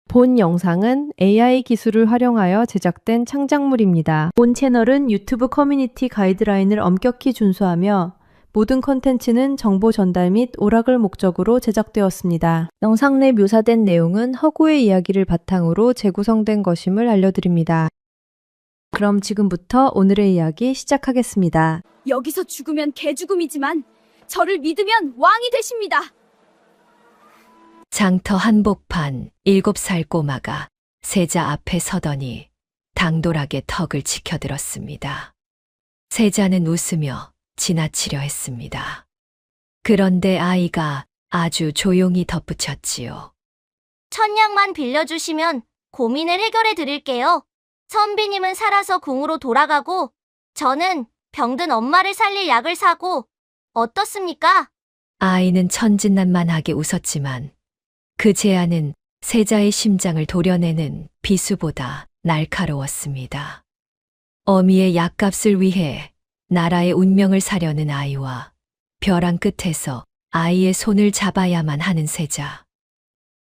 본 영상은 AI 기술을 활용하여 제작된 창작물입니다. 본 채널은 유튜브 커뮤니티 가이드라인을 엄격히 준수하며 모든 콘텐츠는 정보 전달 및 오락을 목적으로 제작되었습니다. 영상 내 묘사된 내용은 허구의 이야기를 바탕으로 재구성된 것임을 알려드립니다. 그럼 지금부터 오늘의 이야기 시작하겠습니다. 여기서 죽으면 개죽음이지만 저를 믿으면 왕이 되십니다. 장터 한복판 7살 꼬마가 세자 앞에 서더니 당돌하게 턱을 치켜들었습니다. 세자는 웃으며 지나치려 했습니다. 그런데 아이가 아주 조용히 덧붙였지요. 1000냥만 빌려주시면 고민을 해결해 드릴게요. 선비님은 살아서 궁으로 돌아가고 저는 병든 엄마를 살릴 약을 사고 어떻습니까? 아이는 천진난만하게 웃었지만 그 제안은 세자의 심장을 도려내는 비수보다 날카로웠습니다. 어미의 약값을 위해 나라의 운명을 사려는 아이와 벼랑 끝에서 아이의 손을 잡아야만 하는 세자.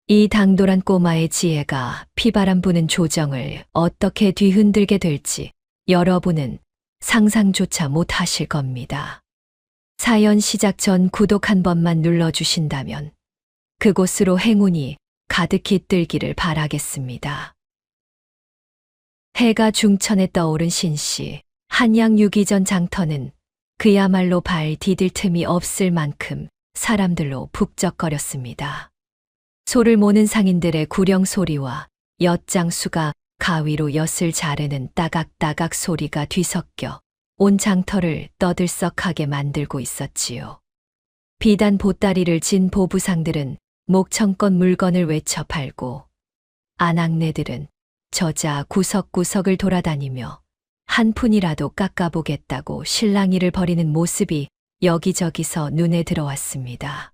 이 당돌한 꼬마의 지혜가 피바람 부는 조정을 어떻게 뒤흔들게 될지 여러분은 상상조차 못하실 겁니다. 사연 시작 전 구독 한 번만 눌러주신다면 그곳으로 행운이 가득히 뜨기를 바라겠습니다. 해가 중천에 떠오른 신시, 한양 유기전 장터는 그야말로 발 디딜 틈이 없을 만큼 사람들로 북적거렸습니다. 소를 모는 상인들의 구령 소리와 엿장수가 가위로 엿을 자르는 따각따각 소리가 뒤섞여 온 장터를 떠들썩하게 만들고 있었지요. 비단 보따리를 진 보부상들은 목청껏 물건을 외쳐 팔고 아낙네들은 저자 구석구석을 돌아다니며 한 푼이라도 깎아보겠다고 실랑이를 벌이는 모습이 여기저기서 눈에 들어왔습니다.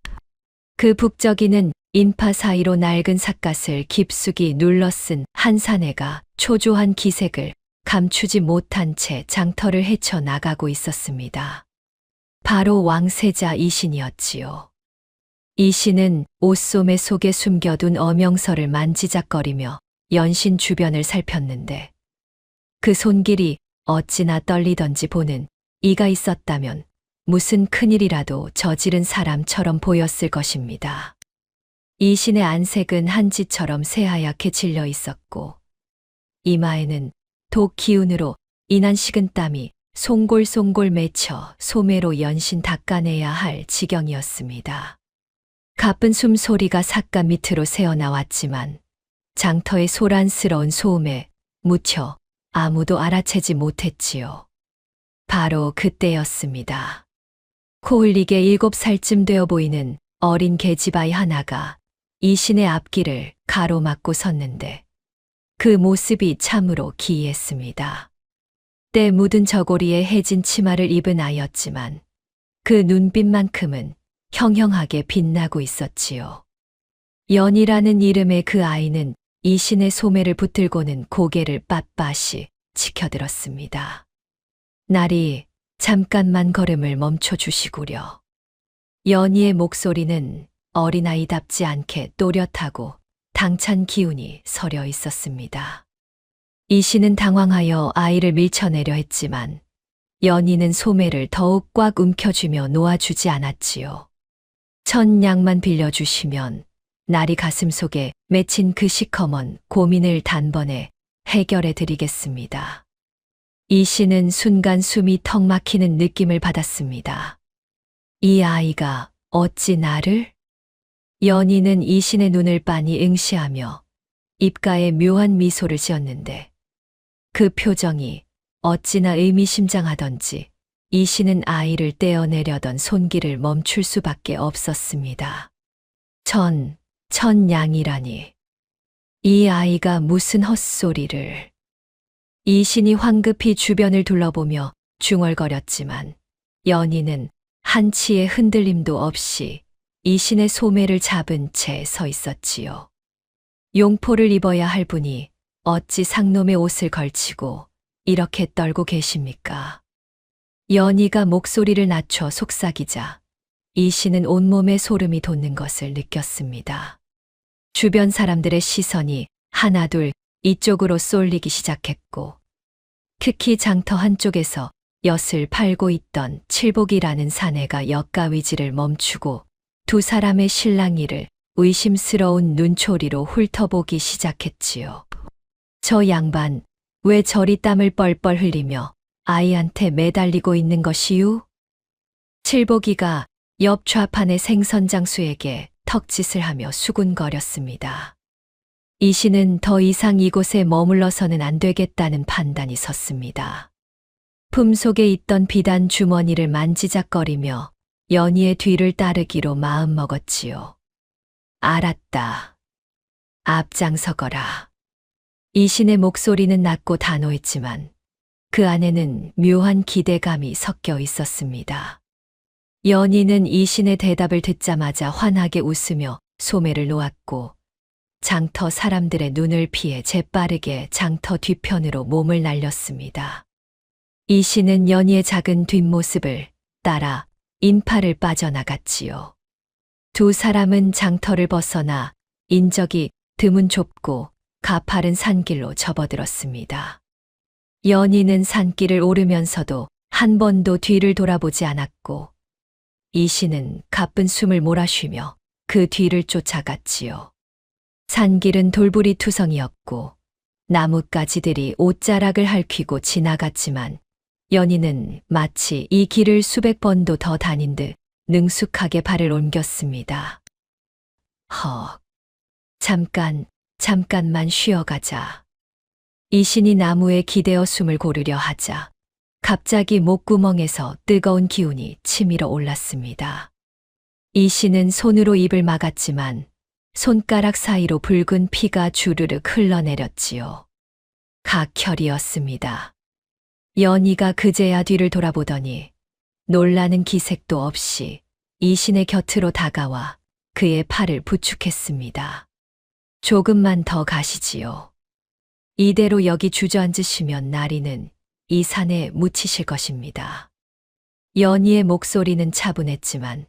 그 북저기는 인파 사이로 낡은 삿갓을 깊숙이 눌러쓴 한 사내가 초조한 기색을 감추지 못한 채 장터를 헤쳐나가고 있었습니다. 바로 왕세자 이신이었지요. 이신은 옷소매 속에 숨겨둔 어명서를 만지작거리며 연신 주변을 살폈는데 그 손길이 어찌나 떨리던지 보는 이가 있었다면 무슨 큰일이라도 저지른 사람처럼 보였을 것입니다. 이신의 안색은 한지처럼 새하얗게 질려 있었고 이마에는 독 기운으로 인한 식은땀이 송골송골 맺혀 소매로 연신 닦아내야 할 지경이었습니다. 가쁜 숨소리가 삿갓 밑으로 새어나왔지만 장터의 소란스러운 소음에 묻혀 아무도 알아채지 못했지요. 바로 그때였습니다. 코 흘리게 7살쯤 되어 보이는 어린 계집아이 하나가 이신의 앞길을 가로막고 섰는데 그 모습이 참으로 기이했습니다. 때 묻은 저고리에 해진 치마를 입은 아이였지만 그 눈빛만큼은 형형하게 빛나고 있었지요. 연이라는 이름의 그 아이는 이신의 소매를 붙들고는 고개를 빳빳이 치켜들었습니다. 날이 잠깐만 걸음을 멈춰주시구려. 연이의 목소리는 어린아이답지 않게 또렷하고 당찬 기운이 서려 있었습니다. 이신은 당황하여 아이를 밀쳐내려 했지만 연이는 소매를 더욱 꽉 움켜쥐며 놓아주지 않았지요. 1000냥만 빌려주시면 날이 가슴속에 맺힌 그 시커먼 고민을 단번에 해결해 드리겠습니다. 이신은 순간 숨이 턱 막히는 느낌을 받았습니다. 이 아이가 어찌 나를? 연이는 이신의 눈을 빤히 응시하며 입가에 묘한 미소를 지었는데 그 표정이 어찌나 의미심장하던지 이신은 아이를 떼어내려던 손길을 멈출 수밖에 없었습니다. 1000냥이라니. 이 아이가 무슨 헛소리를. 이신이 황급히 주변을 둘러보며 중얼거렸지만 연희는 한치의 흔들림도 없이 이신의 소매를 잡은 채 서 있었지요. 용포를 입어야 할 분이 어찌 상놈의 옷을 걸치고 이렇게 떨고 계십니까? 연희가 목소리를 낮춰 속삭이자 이신은 온몸에 소름이 돋는 것을 느꼈습니다. 주변 사람들의 시선이 하나둘 이쪽으로 쏠리기 시작했고, 특히 장터 한쪽에서 엿을 팔고 있던 칠복이라는 사내가 엿가위질을 멈추고 두 사람의 실랑이를 의심스러운 눈초리로 훑어보기 시작했지요. 저 양반, 왜 저리 땀을 뻘뻘 흘리며 아이한테 매달리고 있는 것이유? 칠복이가 옆 좌판의 생선장수에게 턱짓을 하며 수군거렸습니다. 이 씨는 더 이상 이곳에 머물러서는 안 되겠다는 판단이 섰습니다. 품속에 있던 비단 주머니를 만지작거리며 연희의 뒤를 따르기로 마음먹었지요. 알았다. 앞장서거라. 이신의 목소리는 낮고 단호했지만 그 안에는 묘한 기대감이 섞여 있었습니다. 연희는 이신의 대답을 듣자마자 환하게 웃으며 소매를 놓았고 장터 사람들의 눈을 피해 재빠르게 장터 뒤편으로 몸을 날렸습니다. 이신은 연희의 작은 뒷모습을 따라 인파를 빠져나갔지요. 두 사람은 장터를 벗어나 인적이 드문 좁고 가파른 산길로 접어들었습니다. 연희는 산길을 오르면서도 한 번도 뒤를 돌아보지 않았고 이신은 가쁜 숨을 몰아쉬며 그 뒤를 쫓아갔지요. 산길은 돌부리 투성이었고 나뭇가지들이 옷자락을 핥히고 지나갔지만 연희는 마치 이 길을 수백 번도 더 다닌 듯 능숙하게 발을 옮겼습니다. 헉, 잠깐만 쉬어가자. 이신이 나무에 기대어 숨을 고르려 하자 갑자기 목구멍에서 뜨거운 기운이 치밀어 올랐습니다. 이신은 손으로 입을 막았지만 손가락 사이로 붉은 피가 주르륵 흘러내렸지요. 각혈이었습니다. 연희가 그제야 뒤를 돌아보더니 놀라는 기색도 없이 이신의 곁으로 다가와 그의 팔을 부축했습니다. 조금만 더 가시지요. 이대로 여기 주저앉으시면 나리는 이 산에 묻히실 것입니다. 연희의 목소리는 차분했지만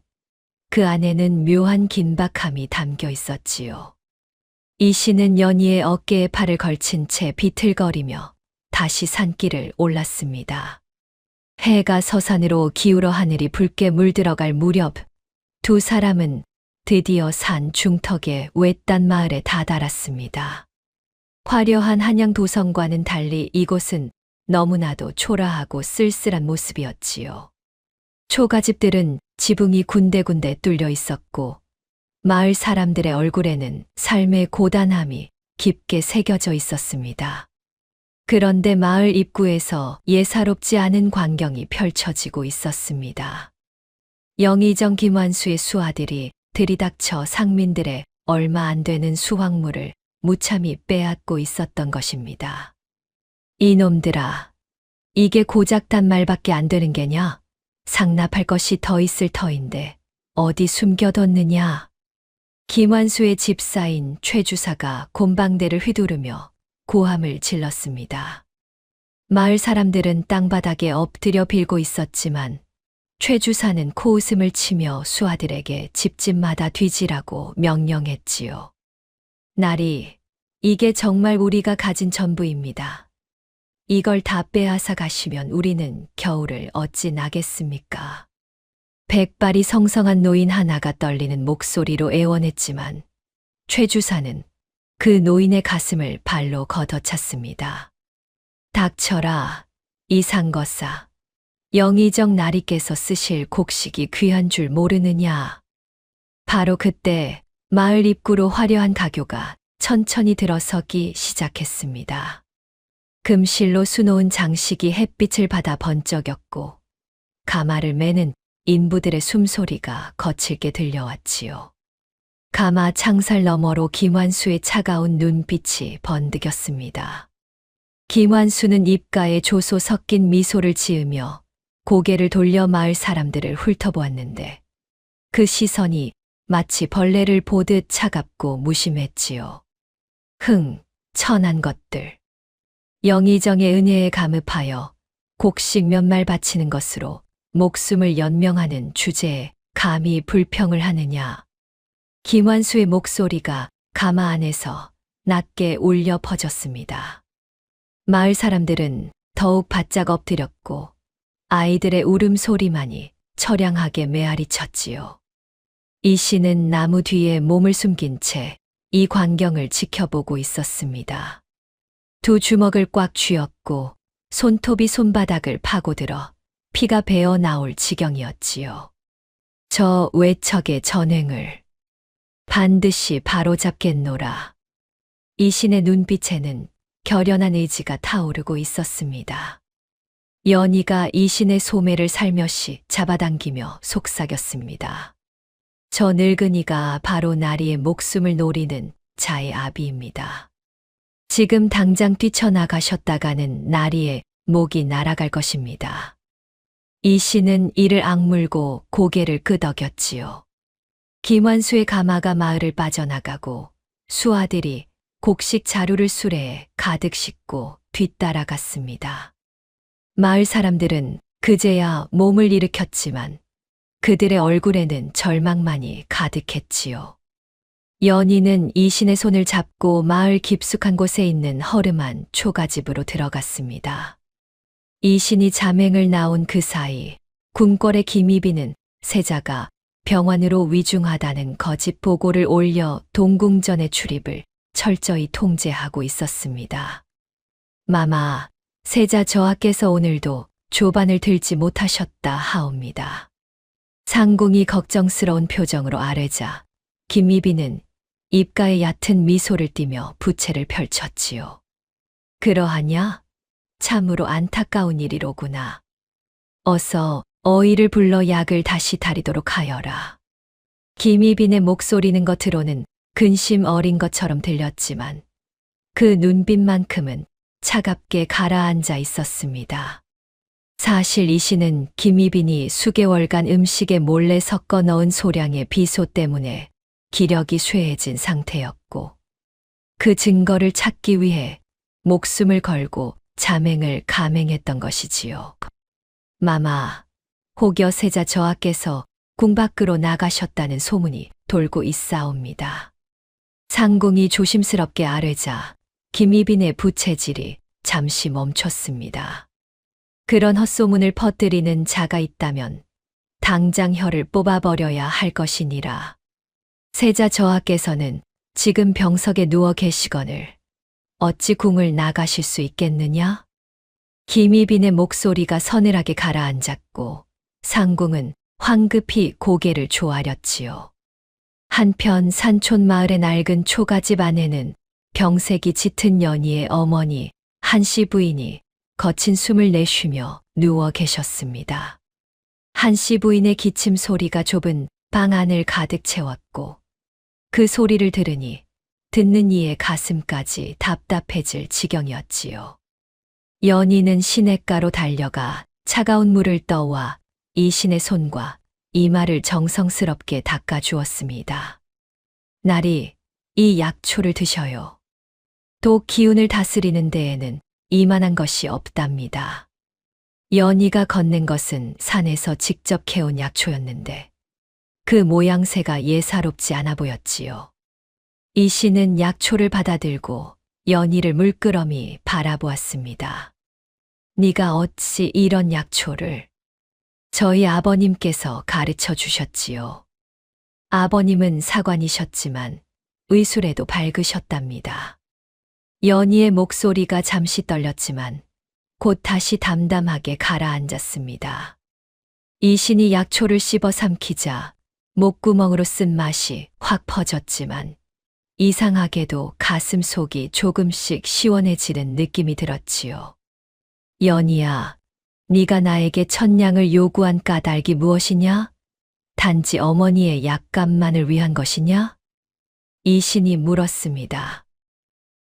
그 안에는 묘한 긴박함이 담겨 있었지요. 이신은 연희의 어깨에 팔을 걸친 채 비틀거리며 다시 산길을 올랐습니다. 해가 서산으로 기울어 하늘이 붉게 물들어갈 무렵 두 사람은 드디어 산 중턱의 외딴 마을에 다다랐습니다. 화려한 한양 도성과는 달리 이곳은 너무나도 초라하고 쓸쓸한 모습이었지요. 초가집들은 지붕이 군데군데 뚫려 있었고 마을 사람들의 얼굴에는 삶의 고단함이 깊게 새겨져 있었습니다. 그런데 마을 입구에서 예사롭지 않은 광경이 펼쳐지고 있었습니다. 영의정 김완수의 수하들이 들이닥쳐 상민들의 얼마 안 되는 수확물을 무참히 빼앗고 있었던 것입니다. 이놈들아, 이게 고작 단말밖에 안 되는 게냐? 상납할 것이 더 있을 터인데 어디 숨겨뒀느냐? 김완수의 집사인 최 주사가 곰방대를 휘두르며 고함을 질렀습니다. 마을 사람들은 땅바닥에 엎드려 빌고 있었지만 최 주사는 코웃음을 치며 수하들에게 집집마다 뒤지라고 명령했지요. 나리, 이게 정말 우리가 가진 전부입니다. 이걸 다 빼앗아 가시면 우리는 겨울을 어찌 나겠습니까? 백발이 성성한 노인 하나가 떨리는 목소리로 애원했지만 최 주사는 그 노인의 가슴을 발로 걷어찼습니다. 닥쳐라, 이상거사. 영의정 나리께서 쓰실 곡식이 귀한 줄 모르느냐. 바로 그때 마을 입구로 화려한 가교가 천천히 들어서기 시작했습니다. 금실로 수놓은 장식이 햇빛을 받아 번쩍였고 가마를 매는 인부들의 숨소리가 거칠게 들려왔지요. 가마 창살 너머로 김완수의 차가운 눈빛이 번득였습니다. 김완수는 입가에 조소 섞인 미소를 지으며 고개를 돌려 마을 사람들을 훑어보았는데 그 시선이 마치 벌레를 보듯 차갑고 무심했지요. 천한 것들. 영의정의 은혜에 감읍하여 곡식 몇 말 바치는 것으로 목숨을 연명하는 주제에 감히 불평을 하느냐. 김완수의 목소리가 가마 안에서 낮게 울려 퍼졌습니다. 마을 사람들은 더욱 바짝 엎드렸고 아이들의 울음소리만이 처량하게 메아리 쳤지요. 이 씨는 나무 뒤에 몸을 숨긴 채 이 광경을 지켜보고 있었습니다. 두 주먹을 꽉 쥐었고 손톱이 손바닥을 파고들어 피가 배어 나올 지경이었지요. 저 외척의 전횡을 반드시 바로잡겠노라. 이 신의 눈빛에는 결연한 의지가 타오르고 있었습니다. 연희가 이 신의 소매를 살며시 잡아당기며 속삭였습니다. 저 늙은이가 바로 나리의 목숨을 노리는 자의 아비입니다. 지금 당장 뛰쳐나가셨다가는 나리의 목이 날아갈 것입니다. 이 씨는 이를 악물고 고개를 끄덕였지요. 김완수의 가마가 마을을 빠져나가고 수아들이 곡식 자루를 수레에 가득 싣고 뒤따라갔습니다. 마을 사람들은 그제야 몸을 일으켰지만 그들의 얼굴에는 절망만이 가득했지요. 연희는 이 신의 손을 잡고 마을 깊숙한 곳에 있는 허름한 초가집으로 들어갔습니다. 이 신이 자맹을 나온 그 사이 궁궐의 김희비는 세자가 병환으로 위중하다는 거짓 보고를 올려 동궁전의 출입을 철저히 통제하고 있었습니다. 마마, 세자 저하께서 오늘도 조반을 들지 못하셨다 하옵니다. 상궁이 걱정스러운 표정으로 아뢰자 김희비는 입가에 얕은 미소를 띠며 부채를 펼쳤지요. 그러하냐? 참으로 안타까운 일이로구나. 어서 어이를 불러 약을 다시 다리도록 하여라. 김희빈의 목소리는 겉으로는 근심 어린 것처럼 들렸지만 그 눈빛만큼은 차갑게 가라앉아 있었습니다. 사실 이 씨는 김희빈이 수개월간 음식에 몰래 섞어 넣은 소량의 비소 때문에 기력이 쇠해진 상태였고 그 증거를 찾기 위해 목숨을 걸고 자맹을 감행했던 것이지요. 마마, 혹여 세자 저하께서 궁 밖으로 나가셨다는 소문이 돌고 있사옵니다. 상궁이 조심스럽게 아뢰자 김희빈의 부채질이 잠시 멈췄습니다. 그런 헛소문을 퍼뜨리는 자가 있다면 당장 혀를 뽑아버려야 할 것이니라. 세자 저하께서는 지금 병석에 누워 계시거늘 어찌 궁을 나가실 수 있겠느냐? 김희빈의 목소리가 서늘하게 가라앉았고 상궁은 황급히 고개를 조아렸지요. 한편 산촌 마을의 낡은 초가집 안에는 병색이 짙은 연희의 어머니 한씨 부인이 거친 숨을 내쉬며 누워 계셨습니다. 한씨 부인의 기침 소리가 좁은 방 안을 가득 채웠고 그 소리를 들으니 듣는 이의 가슴까지 답답해질 지경이었지요. 연희는 시냇가로 달려가 차가운 물을 떠와 이 신의 손과 이마를 정성스럽게 닦아주었습니다. 나리, 이 약초를 드셔요. 독 기운을 다스리는 데에는 이만한 것이 없답니다. 연희가 건넨 것은 산에서 직접 캐온 약초였는데 그 모양새가 예사롭지 않아 보였지요. 이 씨는 약초를 받아들고 연희를 물끄러미 바라보았습니다. 네가 어찌 이런 약초를? 저희 아버님께서 가르쳐 주셨지요. 아버님은 사관이셨지만 의술에도 밝으셨답니다. 연희의 목소리가 잠시 떨렸지만 곧 다시 담담하게 가라앉았습니다. 이 신이 약초를 씹어 삼키자 목구멍으로 쓴 맛이 확 퍼졌지만 이상하게도 가슴 속이 조금씩 시원해지는 느낌이 들었지요. 연희야, 네가 나에게 천냥을 요구한 까닭이 무엇이냐? 단지 어머니의 약값만을 위한 것이냐? 이 신이 물었습니다.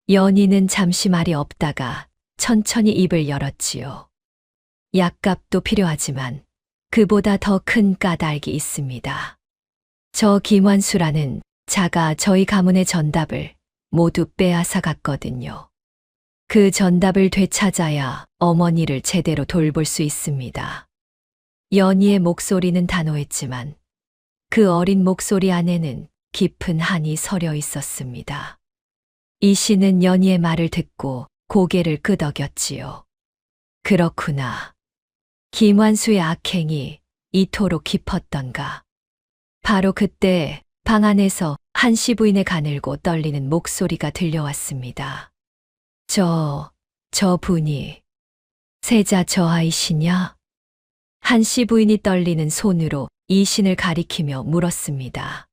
연희는 잠시 말이 없다가 천천히 입을 열었지요. 약값도 필요하지만 그보다 더 큰 까닭이 있습니다. 저 김완수라는 자가 저희 가문의 전답을 모두 빼앗아 갔거든요. 그 전답을 되찾아야 어머니를 제대로 돌볼 수 있습니다. 연희의 목소리는 단호했지만 그 어린 목소리 안에는 깊은 한이 서려 있었습니다. 이씨는 연희의 말을 듣고 고개를 끄덕였지요. 그렇구나. 김완수의 악행이 이토록 깊었던가. 바로 그때 방 안에서 한씨 부인의 가늘고 떨리는 목소리가 들려왔습니다. 저 분이 세자 저 아이시냐? 한씨 부인이 떨리는 손으로 이신을 가리키며 물었습니다.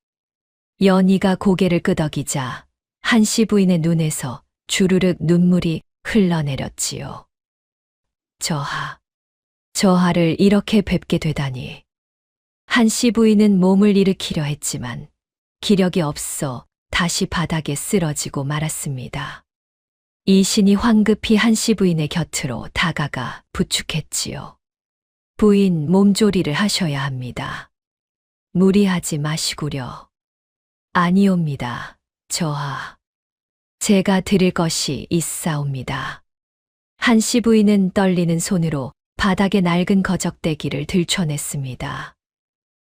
연희가 고개를 끄덕이자 한씨 부인의 눈에서 주르륵 눈물이 흘러내렸지요. 저하를 이렇게 뵙게 되다니. 한씨 부인은 몸을 일으키려 했지만 기력이 없어 다시 바닥에 쓰러지고 말았습니다. 이신이 황급히 한씨 부인의 곁으로 다가가 부축했지요. 부인 몸조리를 하셔야 합니다. 무리하지 마시구려. 아니옵니다. 제가 드릴 것이 있사옵니다. 한씨 부인은 떨리는 손으로 바닥에 낡은 거적대기를 들춰냈습니다.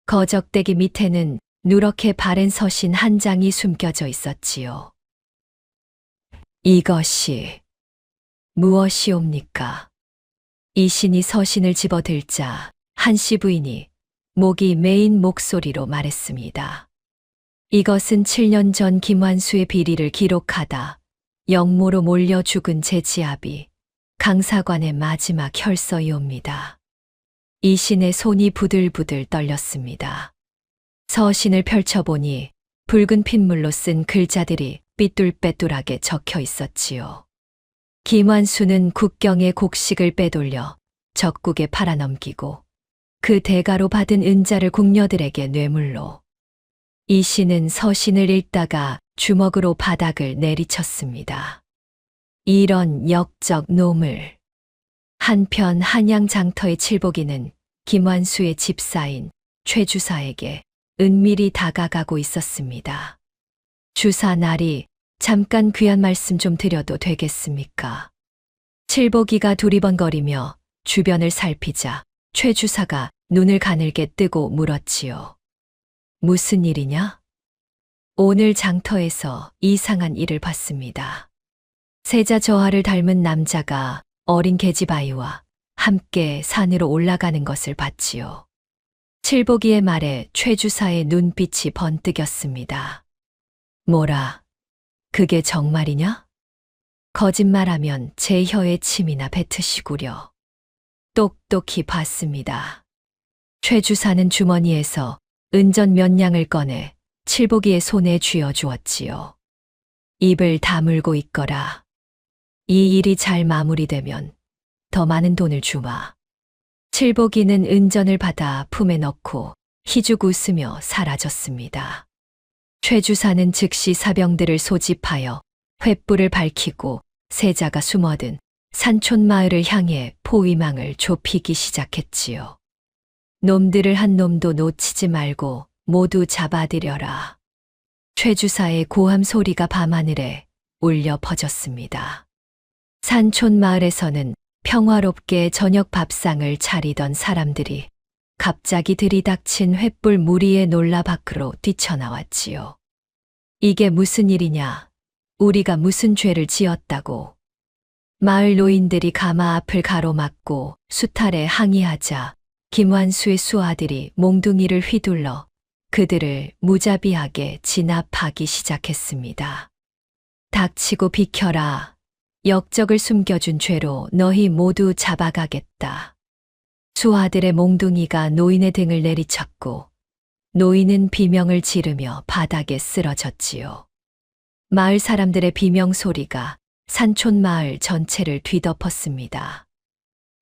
거적대기 밑에는 누렇게 바랜 서신 한 장이 숨겨져 있었지요. 이것이 무엇이옵니까? 이신이 서신을 집어들자 한씨 부인이 목이 메인 목소리로 말했습니다. 이것은 7년 전 김완수의 비리를 기록하다 영모로 몰려 죽은 제 지아비 강사관의 마지막 혈서이옵니다. 이신의 손이 부들부들 떨렸습니다. 서신을 펼쳐보니 붉은 핏물로 쓴 글자들이 삐뚤빼뚤하게 적혀 있었지요. 김완수는 국경의 곡식을 빼돌려 적국에 팔아넘기고 그 대가로 받은 은자를 궁녀들에게 뇌물로. 이신은 서신을 읽다가 주먹으로 바닥을 내리쳤습니다. 이런 역적 놈을. 한편 한양 장터의 칠복이는 김완수의 집사인 최 주사에게 은밀히 다가가고 있었습니다. 주사 날이 잠깐 귀한 말씀 좀 드려도 되겠습니까? 칠복이가 두리번거리며 주변을 살피자 최 주사가 눈을 가늘게 뜨고 물었지요. 무슨 일이냐? 오늘 장터에서 이상한 일을 봤습니다. 세자 저하를 닮은 남자가 어린 계집아이와 함께 산으로 올라가는 것을 봤지요. 칠복이의 말에 최 주사의 눈빛이 번뜩였습니다. 뭐라? 그게 정말이냐? 거짓말하면 제 혀에 침이나 뱉으시구려. 똑똑히 봤습니다. 최 주사는 주머니에서 은전 몇 냥을 꺼내 칠복이의 손에 쥐어주었지요. 입을 다물고 있거라. 이 일이 잘 마무리되면 더 많은 돈을 주마. 칠복이는 은전을 받아 품에 넣고 희죽 웃으며 사라졌습니다. 최 주사는 즉시 사병들을 소집하여 횃불을 밝히고 세자가 숨어든 산촌 마을을 향해 포위망을 좁히기 시작했지요. 놈들을 한 놈도 놓치지 말고 모두 잡아들여라. 최 주사의 고함 소리가 밤하늘에 울려 퍼졌습니다. 산촌 마을에서는 평화롭게 저녁 밥상을 차리던 사람들이 갑자기 들이닥친 횃불 무리에 놀라 밖으로 뛰쳐나왔지요. 이게 무슨 일이냐? 우리가 무슨 죄를 지었다고? 마을 노인들이 가마 앞을 가로막고 수탈에 항의하자 김완수의 수아들이 몽둥이를 휘둘러 그들을 무자비하게 진압하기 시작했습니다. 닥치고 비켜라. 역적을 숨겨준 죄로 너희 모두 잡아가겠다. 수아들의 몽둥이가 노인의 등을 내리쳤고 노인은 비명을 지르며 바닥에 쓰러졌지요. 마을 사람들의 비명 소리가 산촌 마을 전체를 뒤덮었습니다.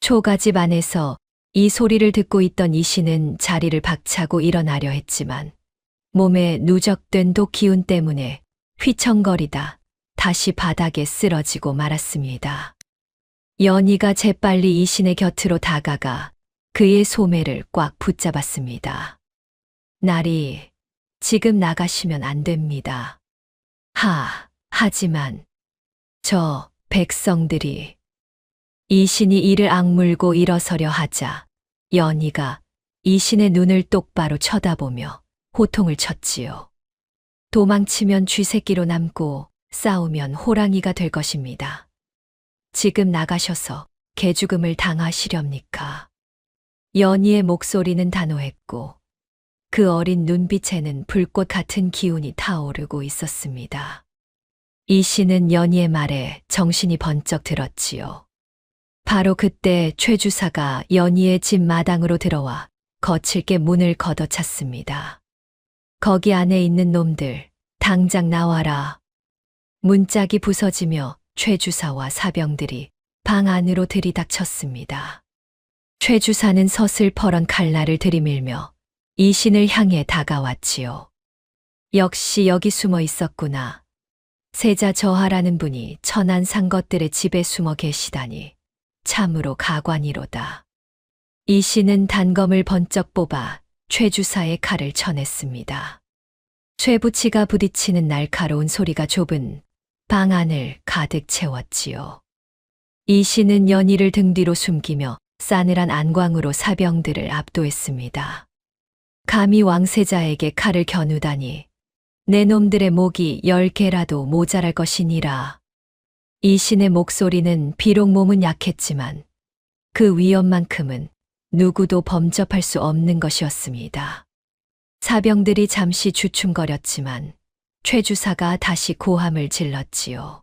초가집 안에서 이 소리를 듣고 있던 이씨는 자리를 박차고 일어나려 했지만 몸에 누적된 독 기운 때문에 휘청거리다 다시 바닥에 쓰러지고 말았습니다. 연희가 재빨리 이신의 곁으로 다가가 그의 소매를 꽉 붙잡았습니다. 나리, 지금 나가시면 안 됩니다. 하지만 저 백성들이. 이신이 이를 악물고 일어서려 하자 연희가 이신의 눈을 똑바로 쳐다보며 호통을 쳤지요. 도망치면 쥐새끼로 남고 싸우면 호랑이가 될 것입니다. 지금 나가셔서 개죽음을 당하시렵니까? 연희의 목소리는 단호했고 그 어린 눈빛에는 불꽃 같은 기운이 타오르고 있었습니다. 이 씨는 연희의 말에 정신이 번쩍 들었지요. 바로 그때 최 주사가 연희의 집 마당으로 들어와 거칠게 문을 걷어찼습니다. 거기 안에 있는 놈들, 당장 나와라. 문짝이 부서지며 최 주사와 사병들이 방 안으로 들이닥쳤습니다. 최 주사는 서슬퍼런 칼날을 들이밀며 이신을 향해 다가왔지요. 역시 여기 숨어 있었구나. 세자 저하라는 분이 천안 산 것들의 집에 숨어 계시다니 참으로 가관이로다. 이신은 단검을 번쩍 뽑아 최 주사의 칼을 쳐냈습니다. 쇠붙이가 부딪히는 날카로운 소리가 좁은 방 안을 가득 채웠지요. 이신은 연희를 등 뒤로 숨기며 싸늘한 안광으로 사병들을 압도했습니다. 감히 왕세자에게 칼을 겨누다니 내 놈들의 목이 10개라도 모자랄 것이니라. 이신의 목소리는 비록 몸은 약했지만 그 위험만큼은 누구도 범접할 수 없는 것이었습니다. 사병들이 잠시 주춤거렸지만 최 주사가 다시 고함을 질렀지요.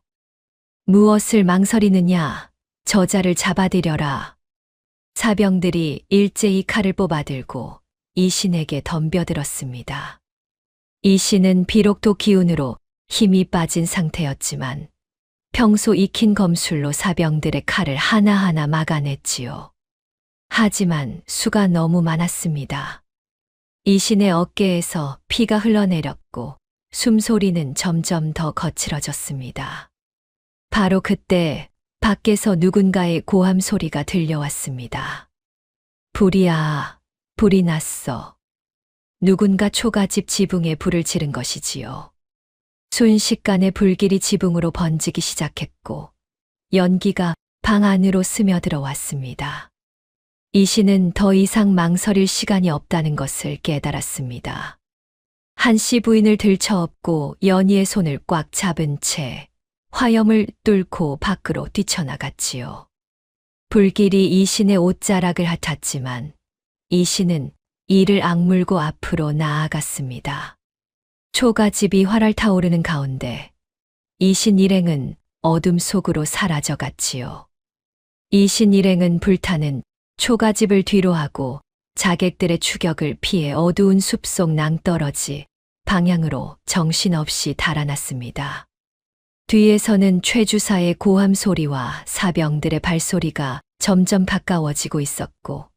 무엇을 망설이느냐? 저자를 잡아들여라. 사병들이 일제히 칼을 뽑아들고 이신에게 덤벼들었습니다. 이신은 비록 도기운으로 힘이 빠진 상태였지만 평소 익힌 검술로 사병들의 칼을 하나하나 막아냈지요. 하지만 수가 너무 많았습니다. 이신의 어깨에서 피가 흘러내렸고 숨소리는 점점 더 거칠어졌습니다. 바로 그때 밖에서 누군가의 고함 소리가 들려왔습니다. 불이야, 불이 났어. 누군가 초가집 지붕에 불을 지른 것이지요. 순식간에 불길이 지붕으로 번지기 시작했고 연기가 방 안으로 스며들어왔습니다. 이신은 더 이상 망설일 시간이 없다는 것을 깨달았습니다. 한씨 부인을 들쳐업고 연희의 손을 꽉 잡은 채 화염을 뚫고 밖으로 뛰쳐나갔지요. 불길이 이신의 옷자락을 핥았지만 이신은 이를 악물고 앞으로 나아갔습니다. 초가집이 활활 타오르는 가운데 이신 일행은 어둠 속으로 사라져갔지요. 이신 일행은 불타는 초가집을 뒤로하고 자객들의 추격을 피해 어두운 숲속 낭떠러지 방향으로 정신없이 달아났습니다. 뒤에서는 최 주사의 고함 소리와 사병들의 발소리가 점점 가까워지고 있었고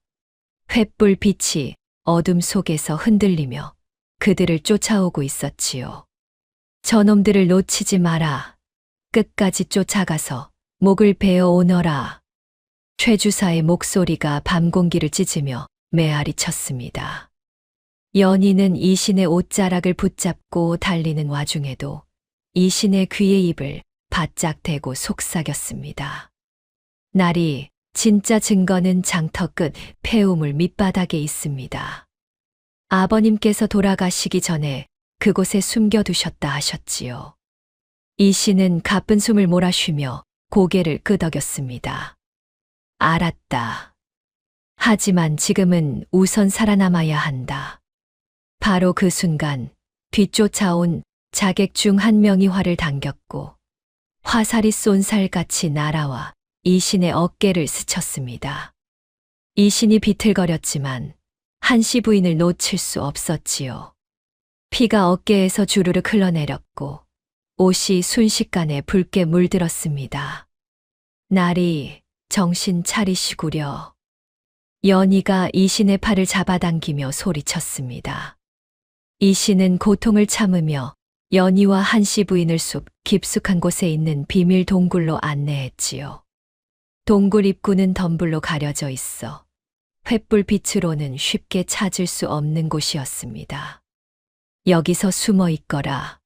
횃불 빛이 어둠 속에서 흔들리며 그들을 쫓아오고 있었지요. 저놈들을 놓치지 마라. 끝까지 쫓아가서 목을 베어 오너라. 최 주사의 목소리가 밤 공기를 찢으며 메아리 쳤습니다. 연희는 이신의 옷자락을 붙잡고 달리는 와중에도 이신의 귀에 입을 바짝 대고 속삭였습니다. 나리, 진짜 증거는 장터 끝 폐우물 밑바닥에 있습니다. 아버님께서 돌아가시기 전에 그곳에 숨겨두셨다 하셨지요. 이신은 가쁜 숨을 몰아쉬며 고개를 끄덕였습니다. 알았다. 하지만 지금은 우선 살아남아야 한다. 바로 그 순간 뒤쫓아온 자객 중 한 명이 활을 당겼고 화살이 쏜살같이 날아와 이신의 어깨를 스쳤습니다. 이신이 비틀거렸지만 한씨 부인을 놓칠 수 없었지요. 피가 어깨에서 주르륵 흘러내렸고 옷이 순식간에 붉게 물들었습니다. 나리, 정신 차리시구려. 연희가 이신의 팔을 잡아당기며 소리쳤습니다. 이신은 고통을 참으며 연희와 한씨 부인을 숲 깊숙한 곳에 있는 비밀 동굴로 안내했지요. 동굴 입구는 덤불로 가려져 있어 횃불 빛으로는 쉽게 찾을 수 없는 곳이었습니다. 여기서 숨어 있거라.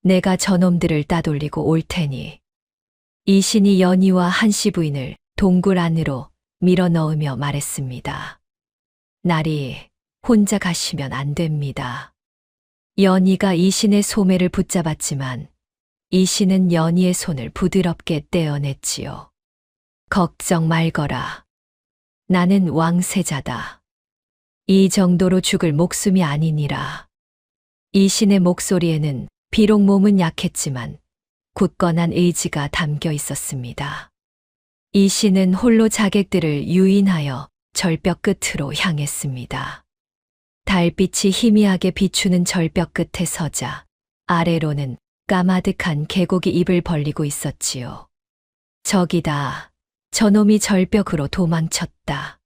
내가 저놈들을 따돌리고 올 테니. 이신이 연희와 한씨 부인을 동굴 안으로 밀어 넣으며 말했습니다. 나리, 혼자 가시면 안 됩니다. 연희가 이신의 소매를 붙잡았지만 이씨는 연희의 손을 부드럽게 떼어냈지요. 걱정 말거라. 나는 왕세자다. 이 정도로 죽을 목숨이 아니니라. 이신의 목소리에는 비록 몸은 약했지만 굳건한 의지가 담겨 있었습니다. 이신은 홀로 자객들을 유인하여 절벽 끝으로 향했습니다. 달빛이 희미하게 비추는 절벽 끝에 서자 아래로는 까마득한 계곡이 입을 벌리고 있었지요. 저기다. 저놈이 절벽으로 도망쳤다.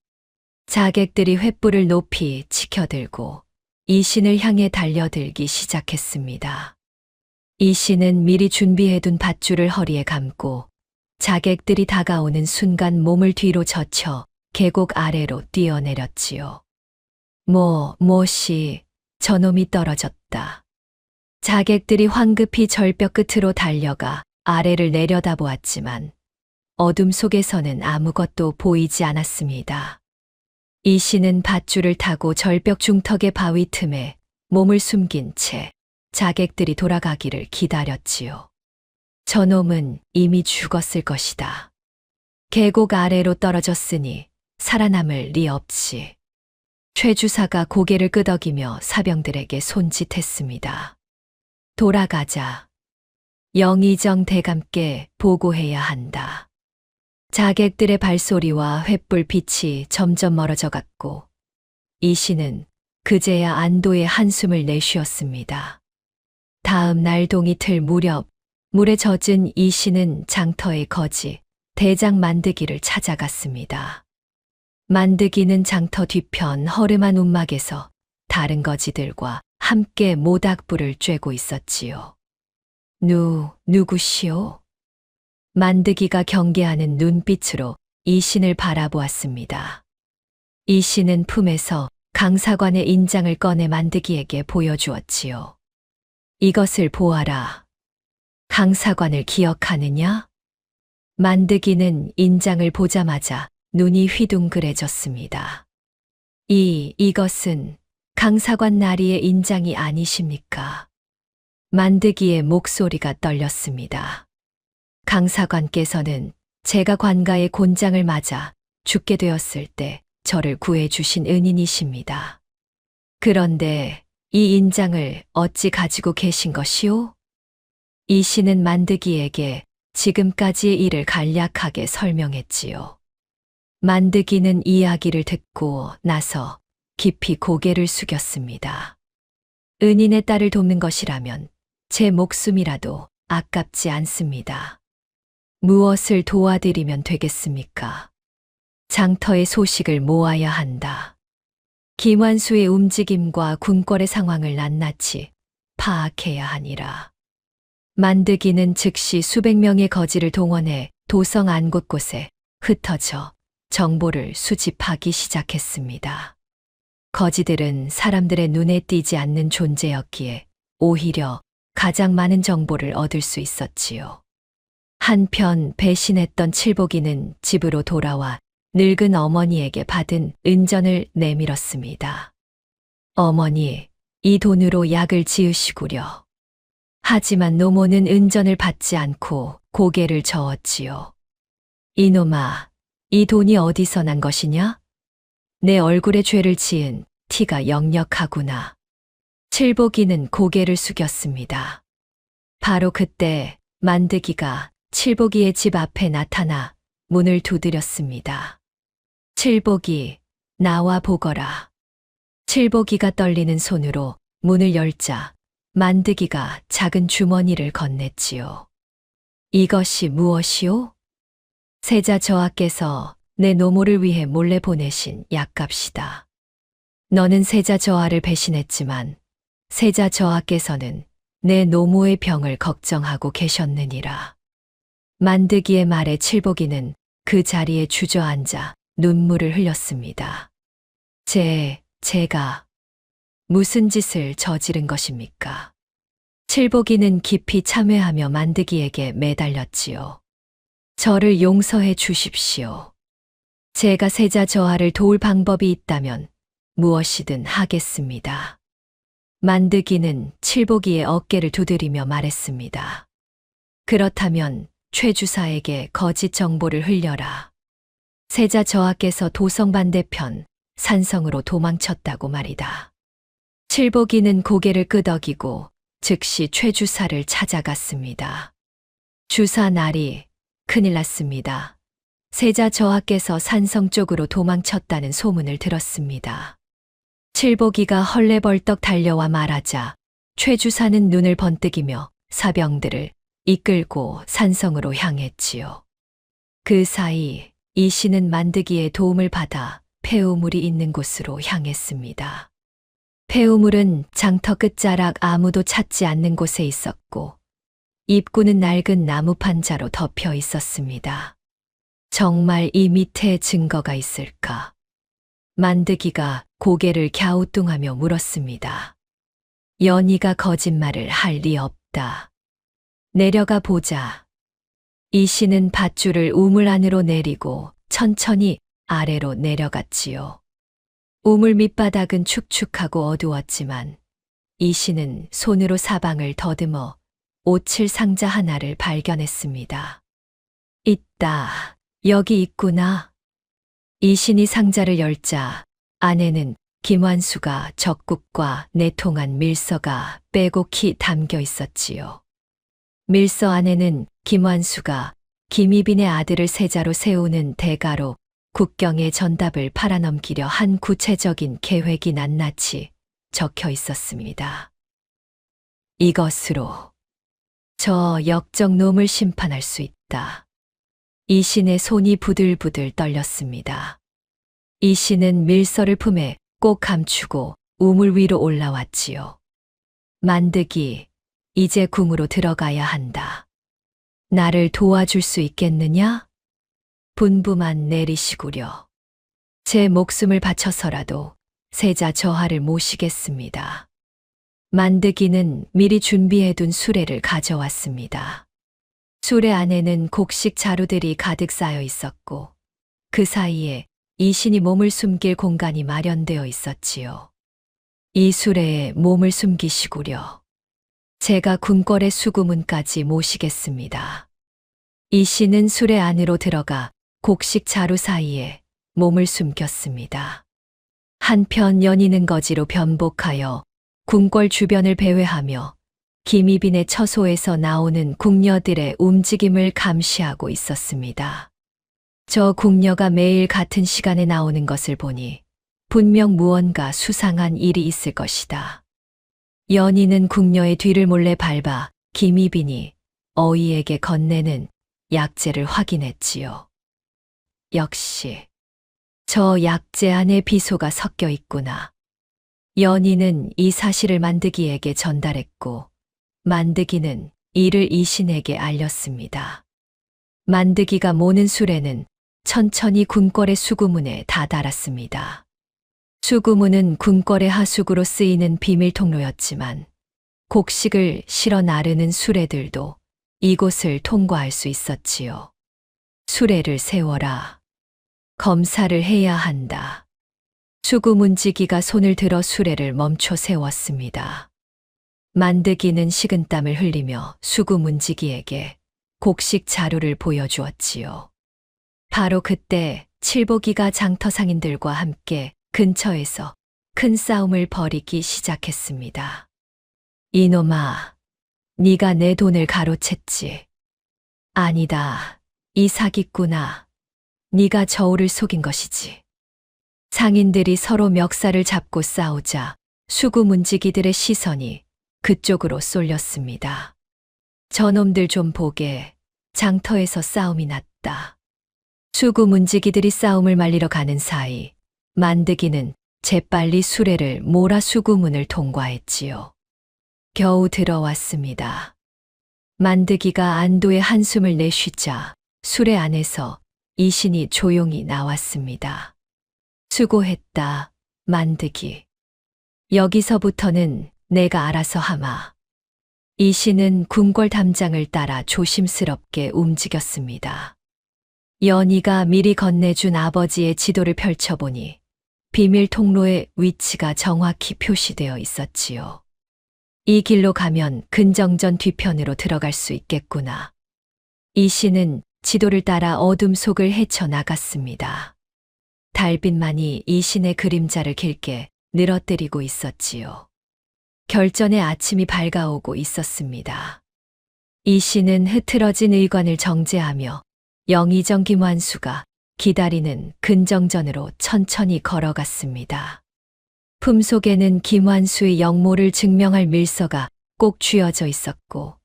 자객들이 횃불을 높이 치켜들고 이신을 향해 달려들기 시작했습니다. 이신은 미리 준비해둔 밧줄을 허리에 감고 자객들이 다가오는 순간 몸을 뒤로 젖혀 계곡 아래로 뛰어내렸지요. 뭐시, 저놈이 떨어졌다. 자객들이 황급히 절벽 끝으로 달려가 아래를 내려다보았지만 어둠 속에서는 아무것도 보이지 않았습니다. 이씨는 밧줄을 타고 절벽 중턱의 바위 틈에 몸을 숨긴 채 자객들이 돌아가기를 기다렸지요. 저놈은 이미 죽었을 것이다. 계곡 아래로 떨어졌으니 살아남을 리 없지. 최 주사가 고개를 끄덕이며 사병들에게 손짓했습니다. 돌아가자. 영의정 대감께 보고해야 한다. 자객들의 발소리와 횃불 빛이 점점 멀어져 갔고 이씨는 그제야 안도의 한숨을 내쉬었습니다. 다음 날 동이틀 무렵 물에 젖은 이씨는 장터의 거지 대장 만드기를 찾아갔습니다. 만드기는 장터 뒤편 허름한 움막에서 다른 거지들과 함께 모닥불을 쬐고 있었지요. 누구시오? 만드기가 경계하는 눈빛으로 이신을 바라보았습니다. 이신은 품에서 강사관의 인장을 꺼내 만드기에게 보여주었지요. 이것을 보아라. 강사관을 기억하느냐? 만드기는 인장을 보자마자 눈이 휘둥그레졌습니다. 이것은 강사관 나리의 인장이 아니십니까? 만드기의 목소리가 떨렸습니다. 강사관께서는 제가 관가의 곤장을 맞아 죽게 되었을 때 저를 구해주신 은인이십니다. 그런데 이 인장을 어찌 가지고 계신 것이오? 이씨는 만드기에게 지금까지의 일을 간략하게 설명했지요. 만드기는 이야기를 듣고 나서 깊이 고개를 숙였습니다. 은인의 딸을 돕는 것이라면 제 목숨이라도 아깝지 않습니다. 무엇을 도와드리면 되겠습니까? 장터의 소식을 모아야 한다. 김완수의 움직임과 궁궐의 상황을 낱낱이 파악해야 하니라. 만드기는 즉시 수백 명의 거지를 동원해 도성 안 곳곳에 흩어져 정보를 수집하기 시작했습니다. 거지들은 사람들의 눈에 띄지 않는 존재였기에 오히려 가장 많은 정보를 얻을 수 있었지요. 한편 배신했던 칠복이는 집으로 돌아와 늙은 어머니에게 받은 은전을 내밀었습니다. 어머니, 이 돈으로 약을 지으시구려. 하지만 노모는 은전을 받지 않고 고개를 저었지요. 이놈아, 이 돈이 어디서 난 것이냐? 내 얼굴에 죄를 지은 티가 역력하구나. 칠복이는 고개를 숙였습니다. 바로 그때 만드기가 칠복이의 집 앞에 나타나 문을 두드렸습니다. 칠복이, 나와 보거라. 칠복이가 떨리는 손으로 문을 열자 만드기가 작은 주머니를 건넸지요. 이것이 무엇이오? 세자 저하께서 내 노모를 위해 몰래 보내신 약값이다. 너는 세자 저하를 배신했지만 세자 저하께서는 내 노모의 병을 걱정하고 계셨느니라. 만드기의 말에 칠복이는 그 자리에 주저앉아 눈물을 흘렸습니다. 제가 무슨 짓을 저지른 것입니까? 칠복이는 깊이 참회하며 만드기에게 매달렸지요. 저를 용서해 주십시오. 제가 세자 저하를 도울 방법이 있다면 무엇이든 하겠습니다. 만드기는 칠복이의 어깨를 두드리며 말했습니다. 그렇다면 최 주사에게 거짓 정보를 흘려라. 세자 저하께서 도성 반대편 산성으로 도망쳤다고 말이다. 칠복이는 고개를 끄덕이고 즉시 최 주사를 찾아갔습니다. 주사 날이 큰일 났습니다. 세자 저하께서 산성 쪽으로 도망쳤다는 소문을 들었습니다. 칠복이가 헐레벌떡 달려와 말하자 최 주사는 눈을 번뜩이며 사병들을 이끌고 산성으로 향했지요. 그 사이 이 씨는 만드기의 도움을 받아 폐우물이 있는 곳으로 향했습니다. 폐우물은 장터 끝자락 아무도 찾지 않는 곳에 있었고 입구는 낡은 나무 판자로 덮여 있었습니다. 정말 이 밑에 증거가 있을까? 만드기가 고개를 갸우뚱하며 물었습니다. 연희가 거짓말을 할 리 없다. 내려가 보자. 이 씨는 밧줄을 우물 안으로 내리고 천천히 아래로 내려갔지요. 우물 밑바닥은 축축하고 어두웠지만 이 씨는 손으로 사방을 더듬어 오칠 상자 하나를 발견했습니다. 있다. 여기 있구나. 이 신이 상자를 열자 안에는 김완수가 적국과 내통한 밀서가 빼곡히 담겨 있었지요. 밀서 안에는 김완수가 김희빈의 아들을 세자로 세우는 대가로 국경의 전답을 팔아넘기려 한 구체적인 계획이 낱낱이 적혀 있었습니다. 이것으로 저 역적놈을 심판할 수 있다. 이 신의 손이 부들부들 떨렸습니다. 이 신은 밀서를 품에 꼭 감추고 우물 위로 올라왔지요. 만드기, 이제 궁으로 들어가야 한다. 나를 도와줄 수 있겠느냐? 분부만 내리시구려. 제 목숨을 바쳐서라도 세자 저하를 모시겠습니다. 만드기는 미리 준비해둔 수레를 가져왔습니다. 수레 안에는 곡식 자루들이 가득 쌓여 있었고 그 사이에 이 신이 몸을 숨길 공간이 마련되어 있었지요. 이 수레에 몸을 숨기시구려. 제가 궁궐의 수구문까지 모시겠습니다. 이 씨는 수레 안으로 들어가 곡식 자루 사이에 몸을 숨겼습니다. 한편 연희는 거지로 변복하여 궁궐 주변을 배회하며 김희빈의 처소에서 나오는 궁녀들의 움직임을 감시하고 있었습니다. 저 궁녀가 매일 같은 시간에 나오는 것을 보니 분명 무언가 수상한 일이 있을 것이다. 연희는 궁녀의 뒤를 몰래 밟아 김희빈이 어이에게 건네는 약재를 확인했지요. 역시 저 약재 안에 비소가 섞여 있구나. 연희는 이 사실을 만드기에게 전달했고 만드기는 이를 이신에게 알렸습니다. 만드기가 모는 수레는 천천히 궁궐의 수구문에 다다랐습니다. 수구문은 궁궐의 하수구로 쓰이는 비밀 통로였지만 곡식을 실어 나르는 수레들도 이곳을 통과할 수 있었지요. 수레를 세워라. 검사를 해야 한다. 수구문지기가 손을 들어 수레를 멈춰 세웠습니다. 만드기는 식은땀을 흘리며 수구문지기에게 곡식 자루를 보여주었지요. 바로 그때 칠복이가 장터 상인들과 함께 근처에서 큰 싸움을 벌이기 시작했습니다. 이놈아, 네가 내 돈을 가로챘지. 아니다, 이 사기꾼아. 네가 저울을 속인 것이지. 상인들이 서로 멱살을 잡고 싸우자 수구문지기들의 시선이 그쪽으로 쏠렸습니다. 저놈들 좀 보게. 장터에서 싸움이 났다. 수구문지기들이 싸움을 말리러 가는 사이 만드기는 재빨리 수레를 몰아 수구문을 통과했지요. 겨우 들어왔습니다. 만드기가 안도의 한숨을 내쉬자 수레 안에서 이신이 조용히 나왔습니다. 수고했다, 만드기. 여기서부터는 내가 알아서 하마. 이신은 궁궐 담장을 따라 조심스럽게 움직였습니다. 연희가 미리 건네준 아버지의 지도를 펼쳐보니 비밀 통로의 위치가 정확히 표시되어 있었지요. 이 길로 가면 근정전 뒤편으로 들어갈 수 있겠구나. 이 씨는 지도를 따라 어둠 속을 헤쳐나갔습니다. 달빛만이 이 신의 그림자를 길게 늘어뜨리고 있었지요. 결전의 아침이 밝아오고 있었습니다. 이 씨는 흐트러진 의관을 정제하며 영의정 김완수가 기다리는 근정전으로 천천히 걸어갔습니다. 품속에는 김완수의 영모를 증명할 밀서가 꼭 쥐어져 있었고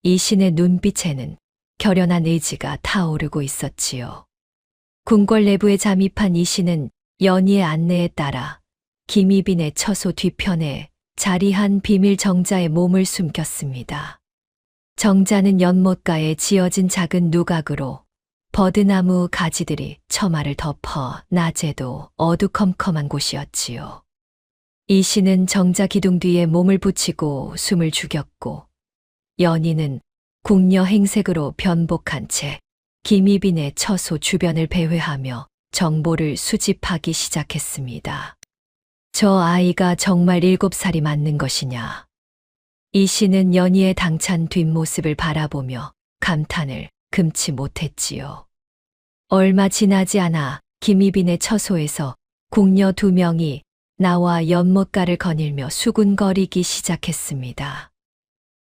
이 신의 눈빛에는 결연한 의지가 타오르고 있었지요. 궁궐 내부에 잠입한 이 신은 연희의 안내에 따라 김희빈의 처소 뒤편에 자리한 비밀 정자에 몸을 숨겼습니다. 정자는 연못가에 지어진 작은 누각으로 버드나무 가지들이 처마를 덮어 낮에도 어두컴컴한 곳이었지요. 이 씨는 정자 기둥 뒤에 몸을 붙이고 숨을 죽였고 연희는 궁녀 행색으로 변복한 채 김희빈의 처소 주변을 배회하며 정보를 수집하기 시작했습니다. 저 아이가 정말 7살이 맞는 것이냐? 이 씨는 연희의 당찬 뒷모습을 바라보며 감탄을 금치 못했지요. 얼마 지나지 않아 김희빈의 처소에서 궁녀 2명이 나와 연못가를 거닐며 수군거리기 시작했습니다.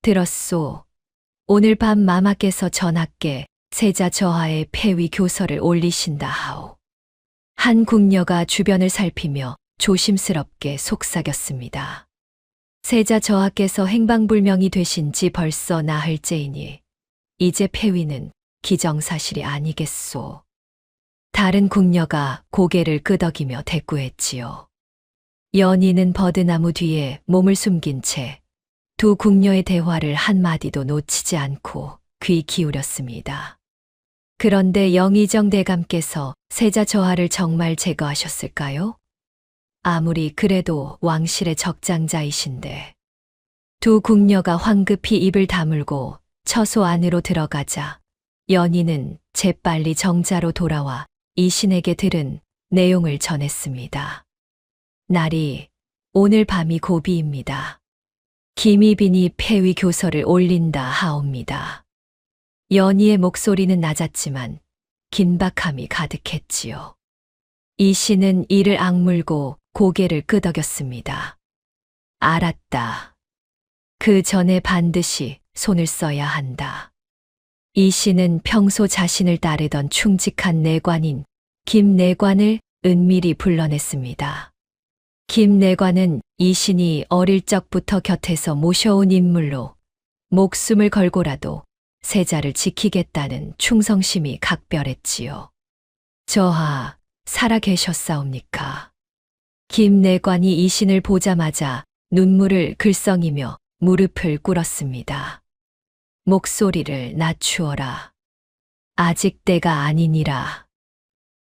들었소. 오늘 밤 마마께서 전하께 세자 저하의 폐위 교서를 올리신다 하오. 한 궁녀가 주변을 살피며 조심스럽게 속삭였습니다. 세자 저하께서 행방불명이 되신 지 벌써 나흘째이니 이제 폐위는 기정사실이 아니겠소. 다른 궁녀가 고개를 끄덕이며 대꾸했지요. 연희는 버드나무 뒤에 몸을 숨긴 채 두 궁녀의 대화를 한마디도 놓치지 않고 귀 기울였습니다. 그런데 영의정 대감께서 세자 저하를 정말 제거하셨을까요? 아무리 그래도 왕실의 적장자이신데. 두 궁녀가 황급히 입을 다물고 처소 안으로 들어가자 연희는 재빨리 정자로 돌아와 이 신에게 들은 내용을 전했습니다. 날이 오늘 밤이 고비입니다. 김희빈이 폐위 교서를 올린다 하옵니다. 연희의 목소리는 낮았지만 긴박함이 가득했지요. 이 씨는 이를 악물고 고개를 끄덕였습니다. 알았다. 그 전에 반드시 손을 써야 한다. 이 씨는 평소 자신을 따르던 충직한 내관인 김 내관을 은밀히 불러냈습니다. 김 내관은 이 신이 어릴 적부터 곁에서 모셔온 인물로 목숨을 걸고라도 세자를 지키겠다는 충성심이 각별했지요. 저하, 살아 계셨사옵니까? 김 내관이 이 신을 보자마자 눈물을 글썽이며 무릎을 꿇었습니다. 목소리를 낮추어라. 아직 때가 아니니라.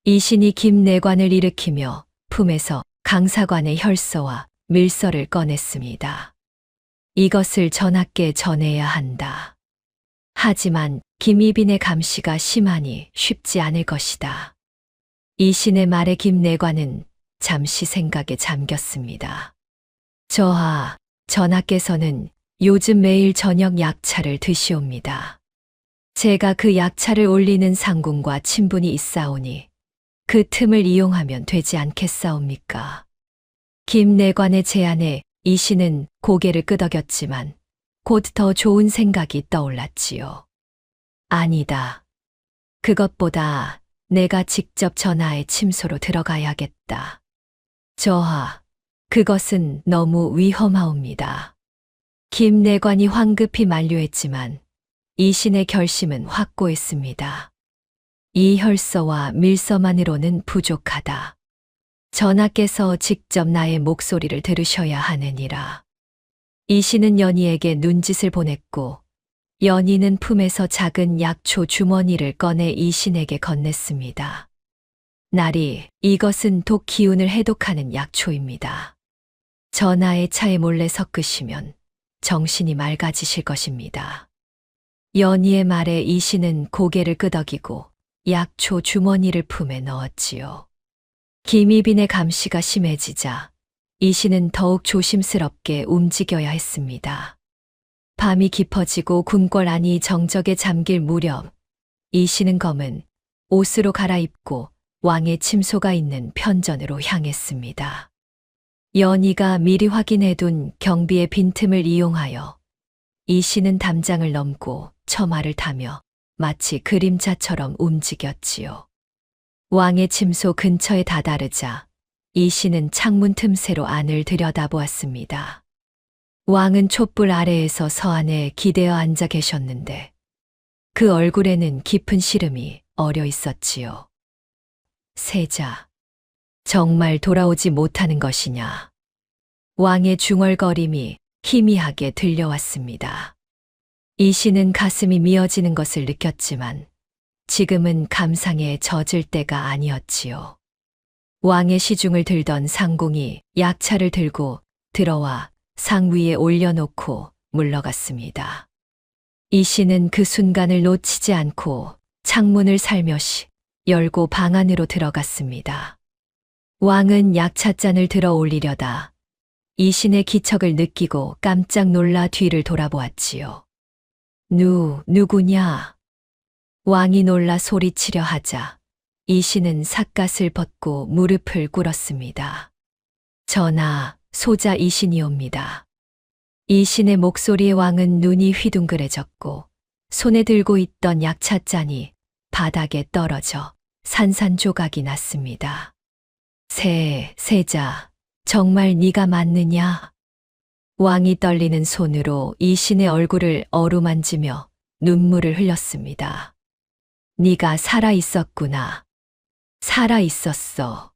이 신이 김 내관을 일으키며 품에서 강사관의 혈서와 밀서를 꺼냈습니다. 이것을 전하께 전해야 한다. 하지만 김희빈의 감시가 심하니 쉽지 않을 것이다. 이 신의 말에 김 내관은 잠시 생각에 잠겼습니다. 저하, 전하께서는 요즘 매일 저녁 약차를 드시옵니다. 제가 그 약차를 올리는 상궁과 친분이 있사오니 그 틈을 이용하면 되지 않겠사옵니까? 김 내관의 제안에 이 씨는 고개를 끄덕였지만 곧 더 좋은 생각이 떠올랐지요. 아니다. 그것보다 내가 직접 전하의 침소로 들어가야겠다. 저하, 그것은 너무 위험하옵니다. 김 내관이 황급히 만류했지만 이 신의 결심은 확고했습니다. 이 혈서와 밀서만으로는 부족하다. 전하께서 직접 나의 목소리를 들으셔야 하느니라. 이 신은 연희에게 눈짓을 보냈고 연희는 품에서 작은 약초 주머니를 꺼내 이 신에게 건넸습니다. 나리, 이것은 독 기운을 해독하는 약초입니다. 전하의 차에 몰래 섞으시면 정신이 맑아지실 것입니다. 연희의 말에 이 신은 고개를 끄덕이고 약초 주머니를 품에 넣었지요. 김희빈의 감시가 심해지자 이 신은 더욱 조심스럽게 움직여야 했습니다. 밤이 깊어지고 궁궐 안이 정적에 잠길 무렵 이씨는 검은 옷으로 갈아입고 왕의 침소가 있는 편전으로 향했습니다. 연희가 미리 확인해둔 경비의 빈틈을 이용하여 이씨는 담장을 넘고 처마를 타며 마치 그림자처럼 움직였지요. 왕의 침소 근처에 다다르자 이씨는 창문 틈새로 안을 들여다보았습니다. 왕은 촛불 아래에서 서안에 기대어 앉아 계셨는데 그 얼굴에는 깊은 시름이 어려 있었지요. 세자, 정말 돌아오지 못하는 것이냐? 왕의 중얼거림이 희미하게 들려왔습니다. 이씨는 가슴이 미어지는 것을 느꼈지만 지금은 감상에 젖을 때가 아니었지요. 왕의 시중을 들던 상공이 약차를 들고 들어와 상 위에 올려놓고 물러갔습니다. 이씨는 그 순간을 놓치지 않고 창문을 살며시 열고 방 안으로 들어갔습니다. 왕은 약차잔을 들어 올리려다 이신의 기척을 느끼고 깜짝 놀라 뒤를 돌아보았지요. 누구냐? 왕이 놀라 소리치려 하자 이신은 삿갓을 벗고 무릎을 꿇었습니다. 전하, 소자 이신이옵니다. 이신의 목소리에 왕은 눈이 휘둥그레졌고 손에 들고 있던 약차잔이 바닥에 떨어져 산산조각이 났습니다. 세자, 정말 네가 맞느냐? 왕이 떨리는 손으로 이신의 얼굴을 어루만지며 눈물을 흘렸습니다. 네가 살아있었구나. 살아있었어.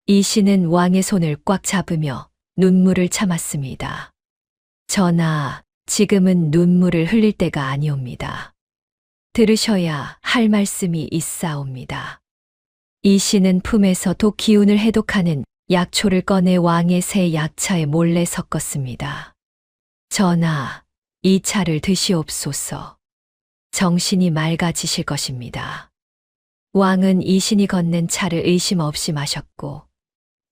이신은 왕의 손을 꽉 잡으며 눈물을 참았습니다. 전하, 지금은 눈물을 흘릴 때가 아니옵니다. 들으셔야 할 말씀이 있사옵니다. 이씨는 품에서 독 기운을 해독하는 약초를 꺼내 왕의 새 약차에 몰래 섞었습니다. 전하, 이 차를 드시옵소서. 정신이 맑아지실 것입니다. 왕은 이신이 건넨 차를 의심 없이 마셨고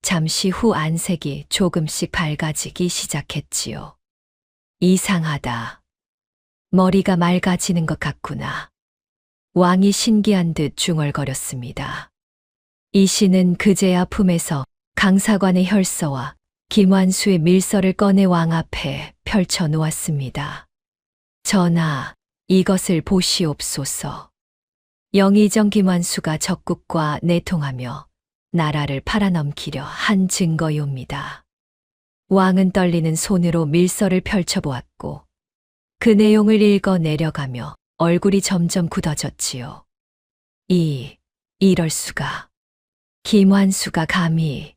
잠시 후 안색이 조금씩 밝아지기 시작했지요. 이상하다. 머리가 맑아지는 것 같구나. 왕이 신기한 듯 중얼거렸습니다. 이씨는 그제야 품에서 강사관의 혈서와 김완수의 밀서를 꺼내 왕 앞에 펼쳐 놓았습니다. 전하, 이것을 보시옵소서. 영의정 김완수가 적국과 내통하며 나라를 팔아넘기려 한 증거이옵니다. 왕은 떨리는 손으로 밀서를 펼쳐보았고 그 내용을 읽어 내려가며 얼굴이 점점 굳어졌지요. 이럴 수가. 김완수가 감히.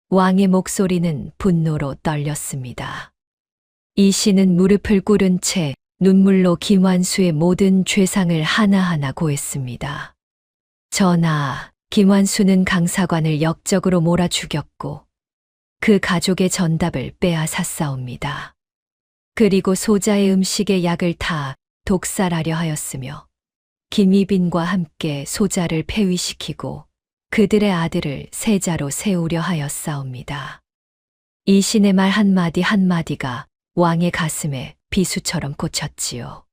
왕의 목소리는 분노로 떨렸습니다. 이씨는 무릎을 꿇은 채 눈물로 김완수의 모든 죄상을 하나하나 고했습니다. 전하, 김완수는 강사관을 역적으로 몰아 죽였고 그 가족의 전답을 빼앗았사옵니다. 그리고 소자의 음식에 약을 타 독살하려 하였으며 김희빈과 함께 소자를 폐위시키고 그들의 아들을 세자로 세우려 하였사옵니다. 이신의 말 한마디 한마디가 왕의 가슴에 비수처럼 꽂혔지요.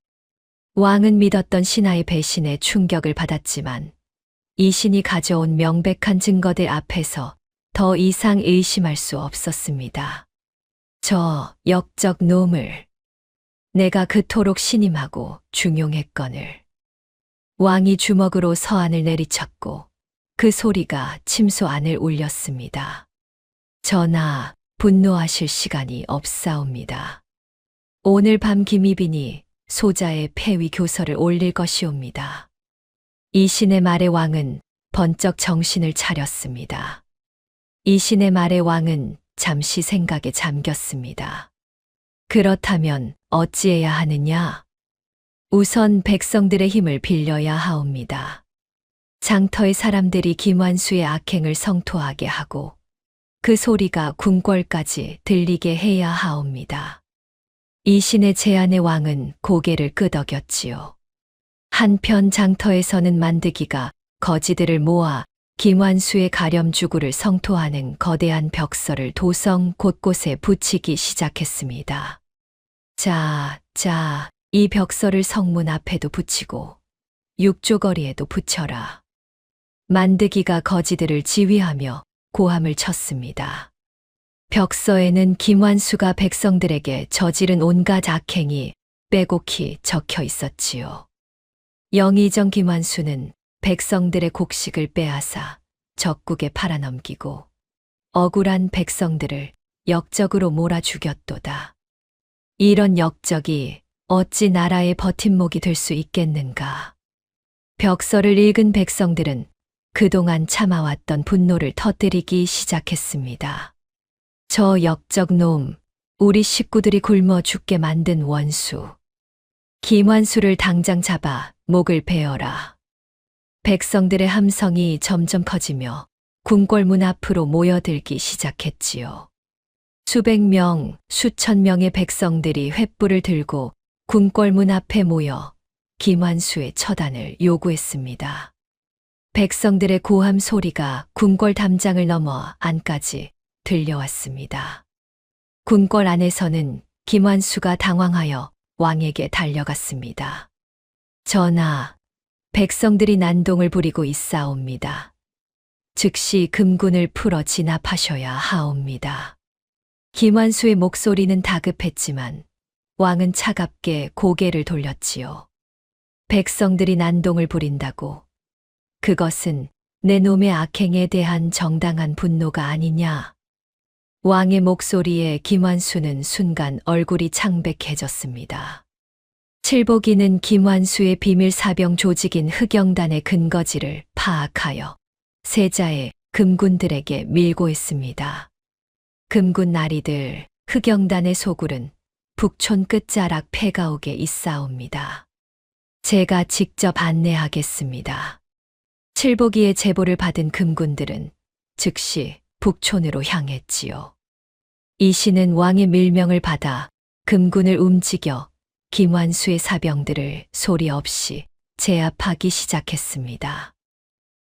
왕은 믿었던 신하의 배신에 충격을 받았지만 이신이 가져온 명백한 증거들 앞에서 더 이상 의심할 수 없었습니다. 저 역적 놈을 내가 그토록 신임하고 중용했거늘. 왕이 주먹으로 서안을 내리쳤고 그 소리가 침소 안을 울렸습니다. 전하, 분노하실 시간이 없사옵니다. 오늘 밤 김희빈이 소자의 폐위 교서를 올릴 것이옵니다. 이신의 말에 왕은 번쩍 정신을 차렸습니다. 이신의 말에 왕은 잠시 생각에 잠겼습니다. 그렇다면 어찌해야 하느냐? 우선 백성들의 힘을 빌려야 하옵니다. 장터의 사람들이 김완수의 악행을 성토하게 하고 그 소리가 궁궐까지 들리게 해야 하옵니다. 이신의 제안에 왕은 고개를 끄덕였지요. 한편 장터에서는 만드기가 거지들을 모아 김완수의 가렴주구를 성토하는 거대한 벽서를 도성 곳곳에 붙이기 시작했습니다. 이 벽서를 성문 앞에도 붙이고 육조거리에도 붙여라. 만드기가 거지들을 지휘하며 고함을 쳤습니다. 벽서에는 김완수가 백성들에게 저지른 온갖 악행이 빼곡히 적혀 있었지요. 영의정 김완수는 백성들의 곡식을 빼앗아 적국에 팔아넘기고 억울한 백성들을 역적으로 몰아 죽였도다. 이런 역적이 어찌 나라의 버팀목이 될 수 있겠는가. 벽서를 읽은 백성들은 그동안 참아왔던 분노를 터뜨리기 시작했습니다. 저 역적 놈, 우리 식구들이 굶어 죽게 만든 원수. 김완수를 당장 잡아 목을 베어라. 백성들의 함성이 점점 커지며 궁궐문 앞으로 모여들기 시작했지요. 수백 명, 수천 명의 백성들이 횃불을 들고 궁궐문 앞에 모여 김완수의 처단을 요구했습니다. 백성들의 고함 소리가 궁궐 담장을 넘어 안까지 들려왔습니다. 궁궐 안에서는 김완수가 당황하여 왕에게 달려갔습니다. 전하, 백성들이 난동을 부리고 있사옵니다. 즉시 금군을 풀어 진압하셔야 하옵니다. 김완수의 목소리는 다급했지만 왕은 차갑게 고개를 돌렸지요. 백성들이 난동을 부린다고? 그것은 내 놈의 악행에 대한 정당한 분노가 아니냐? 왕의 목소리에 김완수는 순간 얼굴이 창백해졌습니다. 칠복이는 김완수의 비밀 사병 조직인 흑영단의 근거지를 파악하여 세자의 금군들에게 밀고했습니다. 금군 나리들, 흑영단의 소굴은 북촌 끝자락 폐가옥에 있사옵니다. 제가 직접 안내하겠습니다. 칠복이의 제보를 받은 금군들은 즉시 북촌으로 향했지요. 이씨는 왕의 밀명을 받아 금군을 움직여 김완수의 사병들을 소리 없이 제압하기 시작했습니다.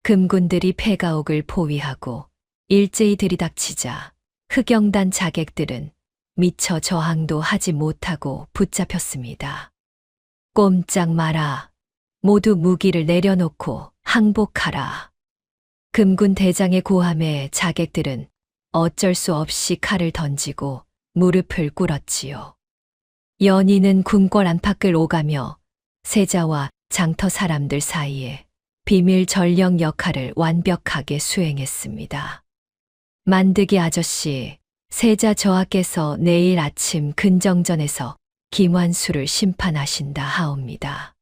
금군들이 폐가옥을 포위하고 일제히 들이닥치자 흑영단 자객들은 미처 저항도 하지 못하고 붙잡혔습니다. 꼼짝 마라. 모두 무기를 내려놓고 항복하라. 금군 대장의 고함에 자객들은 어쩔 수 없이 칼을 던지고 무릎을 꿇었지요. 연희는 궁궐 안팎을 오가며 세자와 장터 사람들 사이에 비밀 전령 역할을 완벽하게 수행했습니다. 만드기 아저씨, 세자 저하께서 내일 아침 근정전에서 김완수를 심판하신다 하옵니다.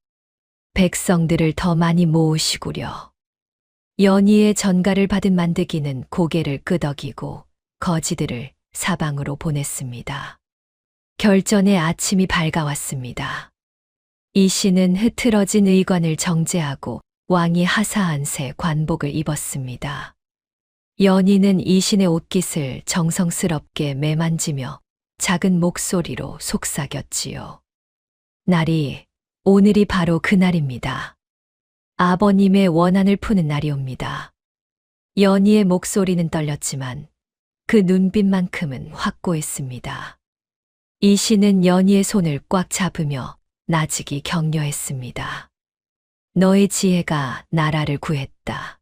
백성들을 더 많이 모으시구려. 연희의 전가를 받은 만드기는 고개를 끄덕이고 거지들을 사방으로 보냈습니다. 결전의 아침이 밝아왔습니다. 이씨는 흐트러진 의관을 정제하고 왕이 하사한 새 관복을 입었습니다. 연희는 이신의 옷깃을 정성스럽게 매만지며 작은 목소리로 속삭였지요. 오늘이 바로 그날입니다. 아버님의 원한을 푸는 날이옵니다. 연희의 목소리는 떨렸지만 그 눈빛만큼은 확고했습니다. 이씨는 연희의 손을 꽉 잡으며 나직이 격려했습니다. 너의 지혜가 나라를 구했다.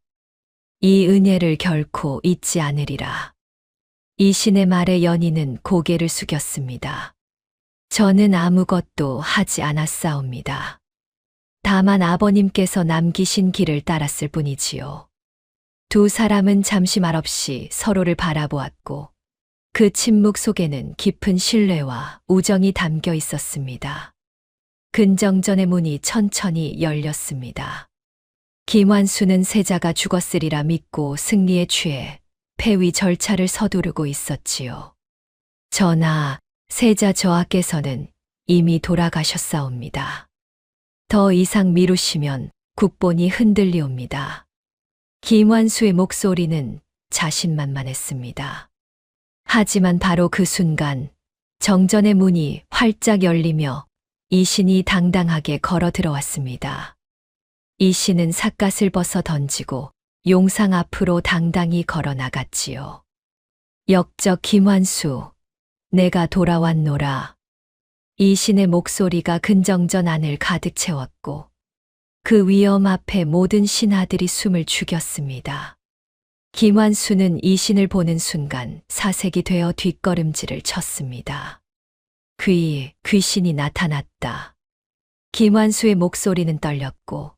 이 은혜를 결코 잊지 않으리라. 이신의 말에 연희는 고개를 숙였습니다. 저는 아무것도 하지 않았사옵니다. 다만 아버님께서 남기신 길을 따랐을 뿐이지요. 두 사람은 잠시 말없이 서로를 바라보았고 그 침묵 속에는 깊은 신뢰와 우정이 담겨 있었습니다. 근정전의 문이 천천히 열렸습니다. 김완수는 세자가 죽었으리라 믿고 승리에 취해 폐위 절차를 서두르고 있었지요. 전하, 세자 저하께서는 이미 돌아가셨사옵니다. 더 이상 미루시면 국본이 흔들리옵니다. 김완수의 목소리는 자신만만했습니다. 하지만 바로 그 순간 정전의 문이 활짝 열리며 이신이 당당하게 걸어 들어왔습니다. 이신은 삿갓을 벗어 던지고 용상 앞으로 당당히 걸어 나갔지요. 역적 김완수, 내가 돌아왔노라. 이신의 목소리가 근정전 안을 가득 채웠고 그 위험 앞에 모든 신하들이 숨을 죽였습니다. 김완수는 이 신을 보는 순간 사색이 되어 뒷걸음질을 쳤습니다. 귀신이 나타났다. 김완수의 목소리는 떨렸고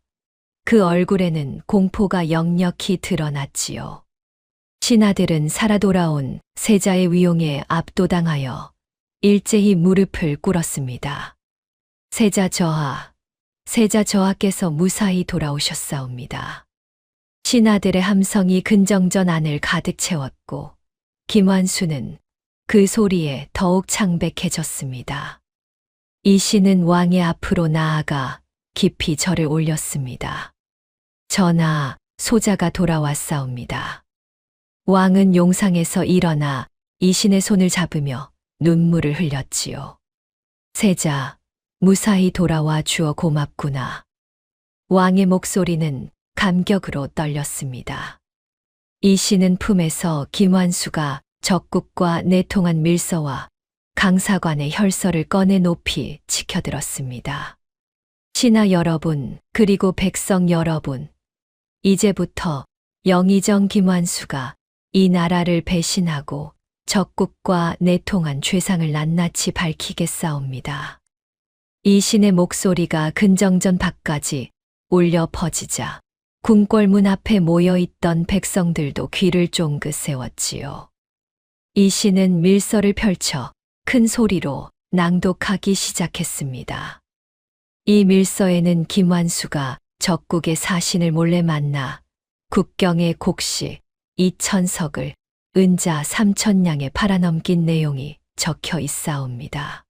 그 얼굴에는 공포가 역력히 드러났지요. 신하들은 살아 돌아온 세자의 위용에 압도당하여 일제히 무릎을 꿇었습니다. 세자 저하께서 무사히 돌아오셨사옵니다. 신하들의 함성이 근정전 안을 가득 채웠고 김완수는 그 소리에 더욱 창백해졌습니다. 이 신은 왕의 앞으로 나아가 깊이 절을 올렸습니다. 전하, 소자가 돌아왔사옵니다. 왕은 용상에서 일어나 이 신의 손을 잡으며 눈물을 흘렸지요. 세자, 무사히 돌아와 주어 고맙구나. 왕의 목소리는 감격으로 떨렸습니다. 이 신은 품에서 김완수가 적국과 내통한 밀서와 강사관의 혈서를 꺼내 높이 지켜들었습니다. 신하 여러분, 그리고 백성 여러분, 이제부터 영의정 김완수가 이 나라를 배신하고 적국과 내통한 죄상을 낱낱이 밝히겠사옵니다. 이 신의 목소리가 근정전 밖까지 울려 퍼지자 궁궐문 앞에 모여있던 백성들도 귀를 쫑긋 세웠지요. 이 신은 밀서를 펼쳐 큰 소리로 낭독하기 시작했습니다. 이 밀서에는 김완수가 적국의 사신을 몰래 만나 국경의 곡식 2,000석을 은자 3,000냥에 팔아넘긴 내용이 적혀 있사옵니다.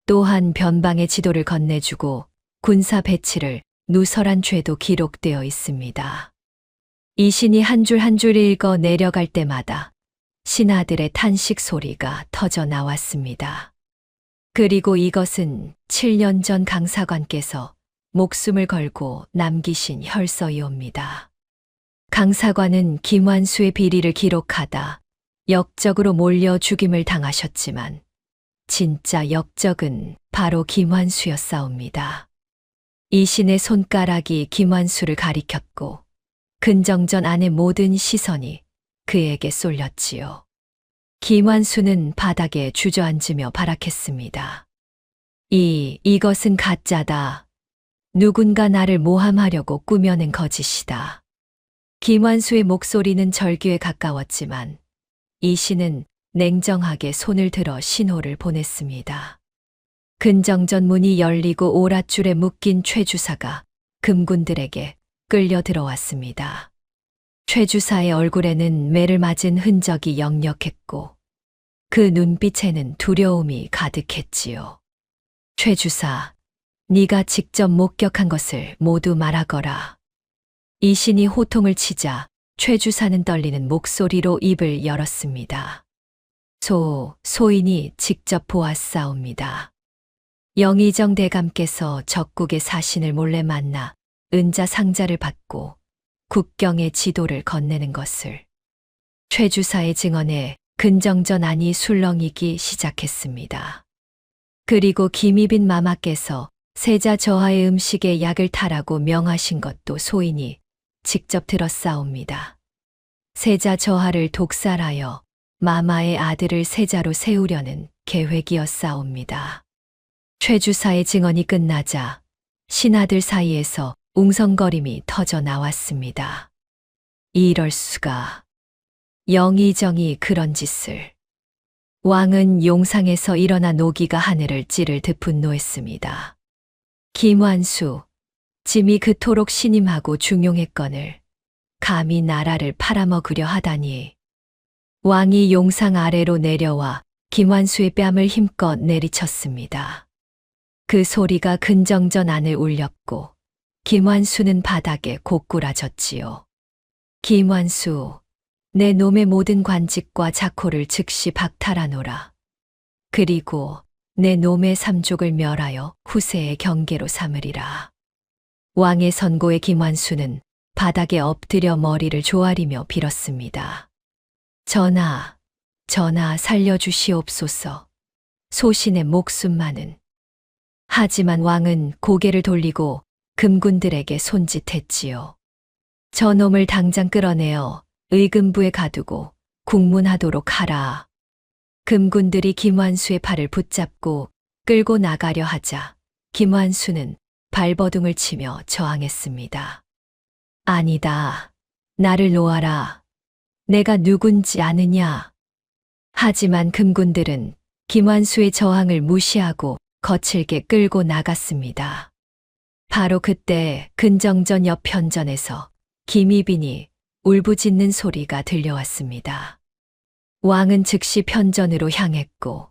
또한 변방의 지도를 건네주고 군사 배치를 누설한 죄도 기록되어 있습니다. 이 신이 한 줄 한 줄 읽어 내려갈 때마다 신하들의 탄식 소리가 터져 나왔습니다. 그리고 이것은 7년 전 강사관께서 목숨을 걸고 남기신 혈서이옵니다. 강사관은 김완수의 비리를 기록하다 역적으로 몰려 죽임을 당하셨지만 진짜 역적은 바로 김완수였사옵니다. 이 신의 손가락이 김완수를 가리켰고 근정전 안의 모든 시선이 그에게 쏠렸지요. 김완수는 바닥에 주저앉으며 발악했습니다. 이것은 가짜다. 누군가 나를 모함하려고 꾸며낸 거짓이다. 김완수의 목소리는 절규에 가까웠지만 이 신은 냉정하게 손을 들어 신호를 보냈습니다. 근정전 문이 열리고 오랏줄에 묶인 최 주사가 금군들에게 끌려 들어왔습니다. 최 주사의 얼굴에는 매를 맞은 흔적이 역력했고 그 눈빛에는 두려움이 가득했지요. 최 주사, 네가 직접 목격한 것을 모두 말하거라. 이 신이 호통을 치자 최 주사는 떨리는 목소리로 입을 열었습니다. 소인이 직접 보았사옵니다. 영의정 대감께서 적국의 사신을 몰래 만나 은자 상자를 받고 국경의 지도를 건네는 것을. 최 주사의 증언에 근정전 안이 술렁이기 시작했습니다. 그리고 김희빈 마마께서 세자 저하의 음식에 약을 타라고 명하신 것도 소인이 직접 들었사옵니다. 세자 저하를 독살하여 마마의 아들을 세자로 세우려는 계획이었사옵니다. 최 주사의 증언이 끝나자 신하들 사이에서 웅성거림이 터져 나왔습니다. 이럴 수가. 영의정이 그런 짓을. 왕은 용상에서 일어나 노기가 하늘을 찌를 듯 분노했습니다. 김완수, 짐이 그토록 신임하고 중용했거늘 감히 나라를 팔아먹으려 하다니. 왕이 용상 아래로 내려와 김완수의 뺨을 힘껏 내리쳤습니다. 그 소리가 근정전 안을 울렸고 김완수는 바닥에 고꾸라졌지요. 김완수, 내 놈의 모든 관직과 자코를 즉시 박탈하노라. 그리고 내 놈의 삼족을 멸하여 후세의 경계로 삼으리라. 왕의 선고에 김완수는 바닥에 엎드려 머리를 조아리며 빌었습니다. 전하 살려주시옵소서. 소신의 목숨만은. 하지만 왕은 고개를 돌리고 금군들에게 손짓했지요. 저놈을 당장 끌어내어 의금부에 가두고 국문하도록 하라. 금군들이 김완수의 팔을 붙잡고 끌고 나가려 하자 김완수는 발버둥을 치며 저항했습니다. 아니다. 나를 놓아라. 내가 누군지 아느냐. 하지만 금군들은 김완수의 저항을 무시하고 거칠게 끌고 나갔습니다. 바로 그때 근정전 옆 편전에서 김희빈이 울부짖는 소리가 들려왔습니다. 왕은 즉시 편전으로 향했고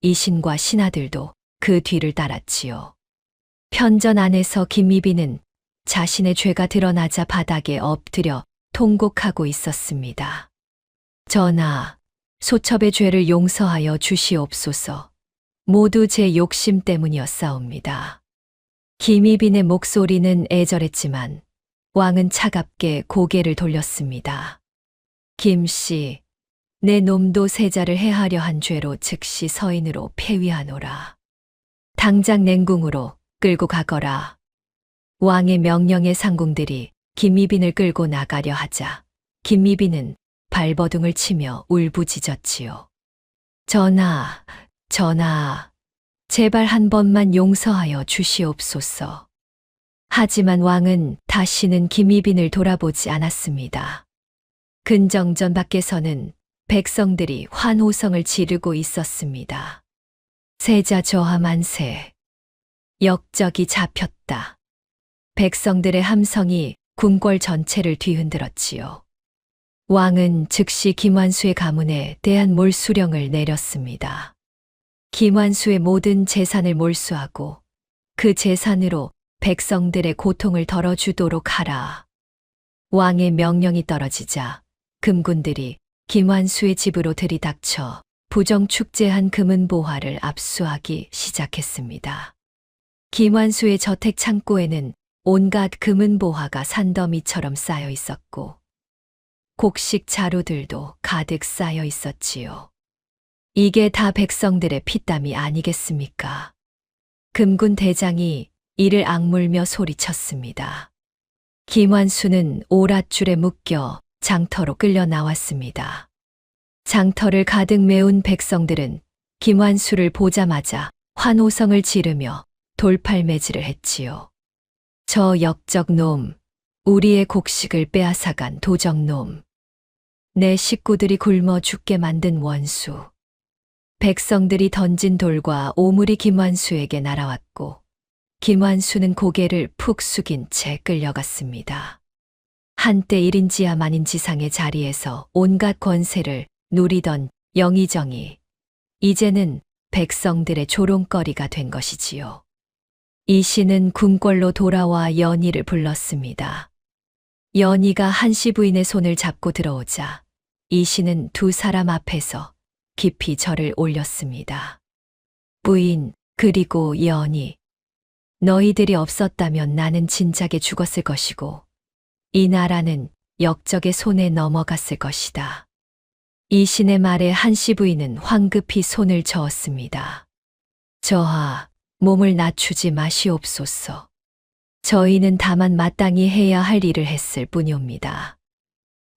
이신과 신하들도 그 뒤를 따랐지요. 편전 안에서 김희빈은 자신의 죄가 드러나자 바닥에 엎드려 통곡하고 있었습니다. 전하, 소첩의 죄를 용서하여 주시옵소서. 모두 제 욕심 때문이었사옵니다. 김희빈의 목소리는 애절했지만 왕은 차갑게 고개를 돌렸습니다. 김씨, 내 놈도 세자를 해하려 한 죄로 즉시 서인으로 폐위하노라. 당장 냉궁으로 끌고 가거라. 왕의 명령에 상궁들이 김희빈을 끌고 나가려 하자 김희빈은 발버둥을 치며 울부짖었지요. 전하, 전하, 제발 한 번만 용서하여 주시옵소서. 하지만 왕은 다시는 김희빈을 돌아보지 않았습니다. 근정전 밖에서는 백성들이 환호성을 지르고 있었습니다. 세자 저하 만세. 역적이 잡혔다. 백성들의 함성이 궁궐 전체를 뒤흔들었지요. 왕은 즉시 김완수의 가문에 대한 몰수령을 내렸습니다. 김완수의 모든 재산을 몰수하고 그 재산으로 백성들의 고통을 덜어주도록 하라. 왕의 명령이 떨어지자 금군들이 김완수의 집으로 들이닥쳐 부정축제한 금은보화를 압수하기 시작했습니다. 김완수의 저택 창고에는 온갖 금은보화가 산더미처럼 쌓여 있었고 곡식 자루들도 가득 쌓여 있었지요. 이게 다 백성들의 피땀이 아니겠습니까? 금군 대장이 이를 악물며 소리쳤습니다. 김완수는 오랏줄에 묶여 장터로 끌려 나왔습니다. 장터를 가득 메운 백성들은 김완수를 보자마자 환호성을 지르며 돌팔매질을 했지요. 저 역적놈, 우리의 곡식을 빼앗아간 도적놈, 내 식구들이 굶어 죽게 만든 원수. 백성들이 던진 돌과 오물이 김완수에게 날아왔고 김완수는 고개를 푹 숙인 채 끌려갔습니다. 한때 1인지하 만인지상의 자리에서 온갖 권세를 누리던 영의정이 이제는 백성들의 조롱거리가 된 것이지요. 이씨는 궁궐로 돌아와 연희를 불렀습니다. 연희가 한씨 부인의 손을 잡고 들어오자 이씨는 두 사람 앞에서 깊이 절을 올렸습니다. 부인, 그리고 연희, 너희들이 없었다면 나는 진작에 죽었을 것이고 이 나라는 역적의 손에 넘어갔을 것이다. 이신의 말에 한씨 부인은 황급히 손을 저었습니다. 저하, 몸을 낮추지 마시옵소서. 저희는 다만 마땅히 해야 할 일을 했을 뿐이옵니다.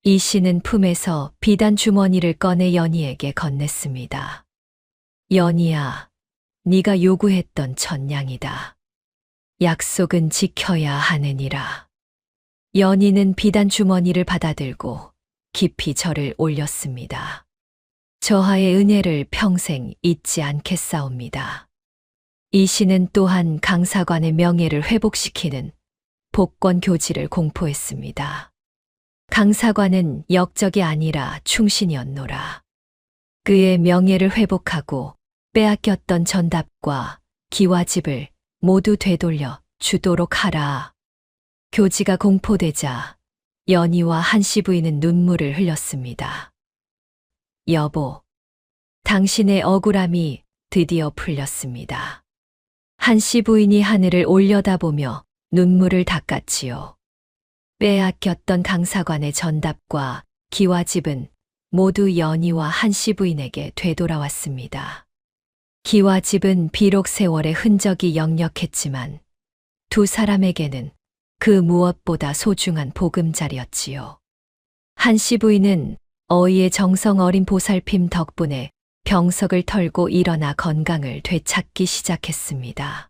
이씨는 품에서 비단 주머니를 꺼내 연희에게 건넸습니다. 연희야, 네가 요구했던 천냥이다. 약속은 지켜야 하느니라. 연희는 비단 주머니를 받아들고 깊이 절을 올렸습니다. 저하의 은혜를 평생 잊지 않겠사옵니다. 이씨는 또한 강사관의 명예를 회복시키는 복권 교지를 공포했습니다. 강사관은 역적이 아니라 충신이었노라. 그의 명예를 회복하고 빼앗겼던 전답과 기와집을 모두 되돌려 주도록 하라. 교지가 공포되자 연희와 한씨 부인은 눈물을 흘렸습니다. 여보, 당신의 억울함이 드디어 풀렸습니다. 한씨 부인이 하늘을 올려다보며 눈물을 닦았지요. 빼앗겼던 강사관의 전답과 기와집은 모두 연희와 한씨 부인에게 되돌아왔습니다. 기와집은 비록 세월의 흔적이 역력했지만 두 사람에게는 그 무엇보다 소중한 보금자리였지요. 한씨 부인은 어이의 정성 어린 보살핌 덕분에 병석을 털고 일어나 건강을 되찾기 시작했습니다.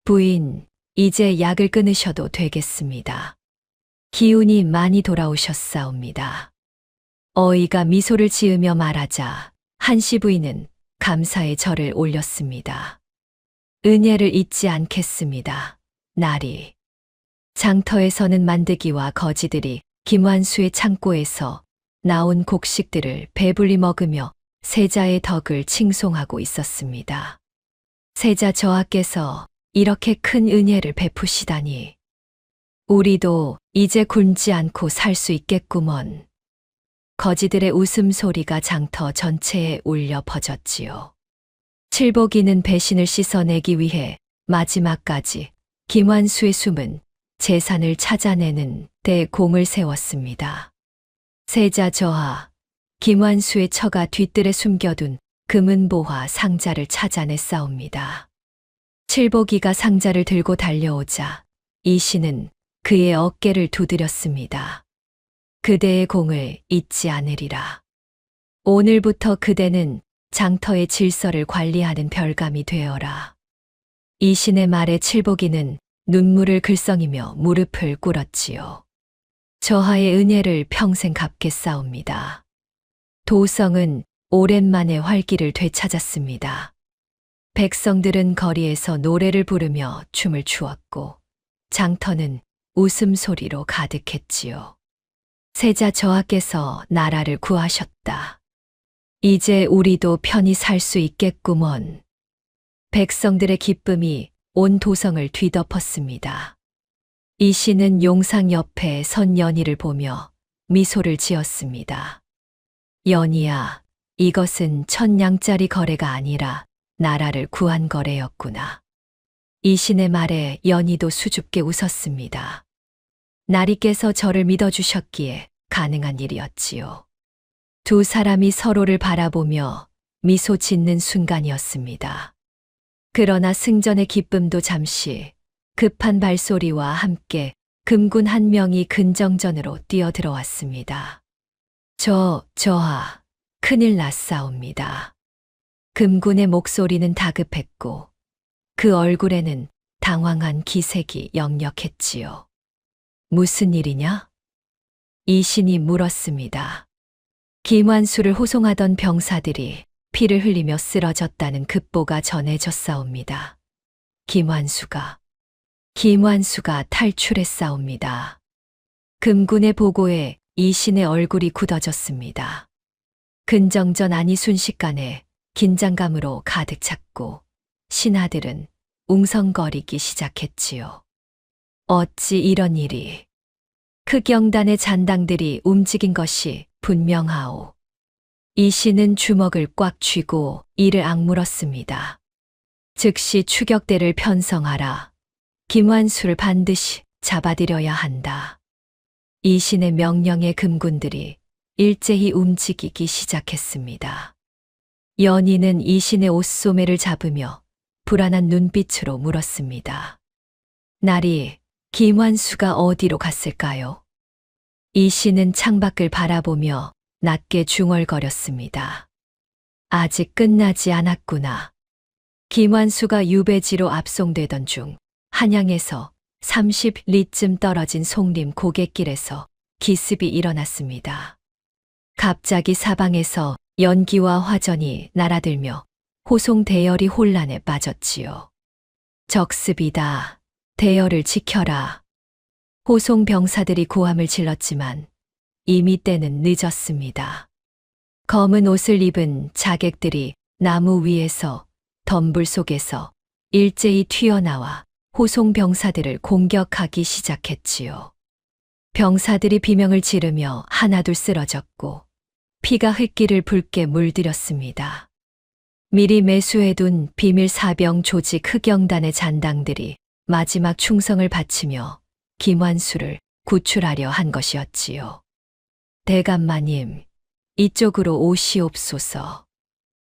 부인, 이제 약을 끊으셔도 되겠습니다. 기운이 많이 돌아오셨사옵니다. 어이가 미소를 지으며 말하자 한씨 부인은 감사의 절을 올렸습니다. 은혜를 잊지 않겠습니다. 나리. 장터에서는 만드기와 거지들이 김완수의 창고에서 나온 곡식들을 배불리 먹으며 세자의 덕을 칭송하고 있었습니다. 세자 저하께서 이렇게 큰 은혜를 베푸시다니. 우리도 이제 굶지 않고 살 수 있겠구먼. 거지들의 웃음소리가 장터 전체에 울려 퍼졌지요. 칠복이는 배신을 씻어내기 위해 마지막까지 김완수의 숨은 재산을 찾아내는 데 공을 세웠습니다. 세자 저하, 김완수의 처가 뒤뜰에 숨겨둔 금은보화 상자를 찾아냈사옵니다. 칠복이가 상자를 들고 달려오자 이씨는 그의 어깨를 두드렸습니다. 그대의 공을 잊지 않으리라. 오늘부터 그대는 장터의 질서를 관리하는 별감이 되어라. 이신의 말에 칠복이는 눈물을 글썽이며 무릎을 꿇었지요. 저하의 은혜를 평생 갚겠사옵니다. 도성은 오랜만에 활기를 되찾았습니다. 백성들은 거리에서 노래를 부르며 춤을 추었고 장터는 웃음소리로 가득했지요. 세자 저하께서 나라를 구하셨다. 이제 우리도 편히 살 수 있겠구먼. 백성들의 기쁨이 온 도성을 뒤덮었습니다. 이씨는 용상 옆에 선 연희를 보며 미소를 지었습니다. 연희야, 이것은 1000냥짜리 거래가 아니라 나라를 구한 거래였구나. 이신의 말에 연희도 수줍게 웃었습니다. 나리께서 저를 믿어주셨기에 가능한 일이었지요. 두 사람이 서로를 바라보며 미소 짓는 순간이었습니다. 그러나 승전의 기쁨도 잠시 급한 발소리와 함께 금군 한 명이 근정전으로 뛰어들어왔습니다. 저하, 큰일 났사옵니다. 금군의 목소리는 다급했고 그 얼굴에는 당황한 기색이 역력했지요. 무슨 일이냐? 이신이 물었습니다. 김완수를 호송하던 병사들이 피를 흘리며 쓰러졌다는 급보가 전해졌사옵니다. 김완수가 탈출했사옵니다. 금군의 보고에 이신의 얼굴이 굳어졌습니다. 근정전 안이 순식간에 긴장감으로 가득 찼고 신하들은 웅성거리기 시작했지요. 어찌 이런 일이. 크경단의 잔당들이 움직인 것이 분명하오. 이씨는 주먹을 꽉 쥐고 이를 악물었습니다. 즉시 추격대를 편성하라. 김완수를 반드시 잡아들여야 한다. 이신의 명령에 금군들이 일제히 움직이기 시작했습니다. 연희는 이신의 옷소매를 잡으며 불안한 눈빛으로 물었습니다. 나리, 김완수가 어디로 갔을까요? 이신은 창밖을 바라보며 낮게 중얼거렸습니다. 아직 끝나지 않았구나. 김완수가 유배지로 압송되던 중 한양에서 30리쯤 떨어진 송림 고갯길에서 기습이 일어났습니다. 갑자기 사방에서 연기와 화전이 날아들며 호송 대열이 혼란에 빠졌지요. 적습이다. 대열을 지켜라. 호송 병사들이 고함을 질렀지만 이미 때는 늦었습니다. 검은 옷을 입은 자객들이 나무 위에서 덤불 속에서 일제히 튀어나와 호송 병사들을 공격하기 시작했지요. 병사들이 비명을 지르며 하나둘 쓰러졌고 피가 흙길을 붉게 물들였습니다. 미리 매수해둔 비밀 사병 조직 흑영단의 잔당들이 마지막 충성을 바치며 김완수를 구출하려 한 것이었지요. 대감마님, 이쪽으로 오시옵소서.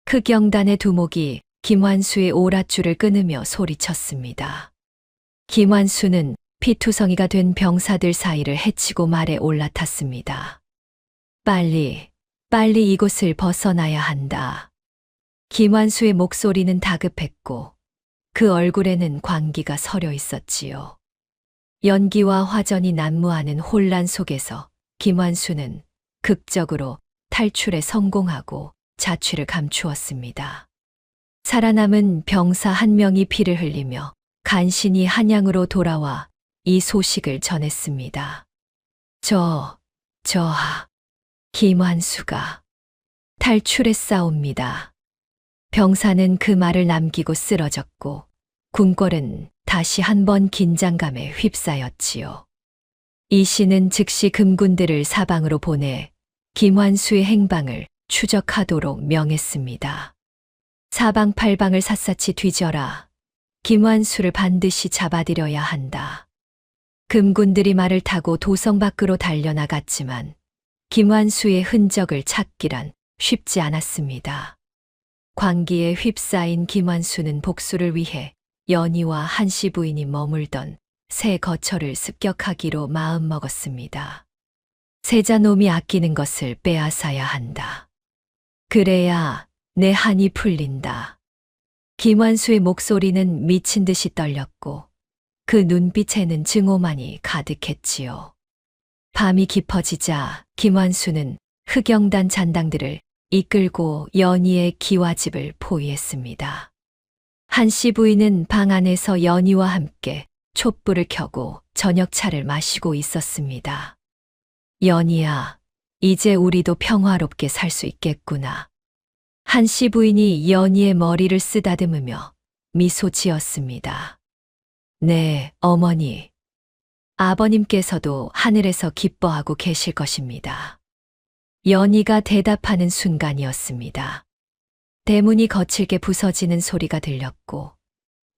흑영단의 두목이 김완수의 오랏줄을 끊으며 소리쳤습니다. 김완수는 피투성이가 된 병사들 사이를 헤치고 말에 올라탔습니다. 빨리 이곳을 벗어나야 한다. 김완수의 목소리는 다급했고 그 얼굴에는 광기가 서려 있었지요. 연기와 화전이 난무하는 혼란 속에서 김완수는 극적으로 탈출에 성공하고 자취를 감추었습니다. 살아남은 병사 한 명이 피를 흘리며 간신히 한양으로 돌아와 이 소식을 전했습니다. 김완수가 탈출했사옵니다. 병사는 그 말을 남기고 쓰러졌고 궁궐은 다시 한번 긴장감에 휩싸였지요. 이 씨는 즉시 금군들을 사방으로 보내 김완수의 행방을 추적하도록 명했습니다. 사방팔방을 샅샅이 뒤져라. 김완수를 반드시 잡아들여야 한다. 금군들이 말을 타고 도성 밖으로 달려나갔지만 김완수의 흔적을 찾기란 쉽지 않았습니다. 광기에 휩싸인 김완수는 복수를 위해 연희와 한씨 부인이 머물던 새 거처를 습격하기로 마음먹었습니다. 세자놈이 아끼는 것을 빼앗아야 한다. 그래야 내 한이 풀린다. 김완수의 목소리는 미친 듯이 떨렸고 그 눈빛에는 증오만이 가득했지요. 밤이 깊어지자 김완수는 흑영단 잔당들을 이끌고 연희의 기와집을 포위했습니다. 한씨 부인은 방 안에서 연희와 함께 촛불을 켜고 저녁차를 마시고 있었습니다. 연희야, 이제 우리도 평화롭게 살 수 있겠구나. 한씨 부인이 연희의 머리를 쓰다듬으며 미소 지었습니다. 네, 어머니. 아버님께서도 하늘에서 기뻐하고 계실 것입니다. 연희가 대답하는 순간이었습니다. 대문이 거칠게 부서지는 소리가 들렸고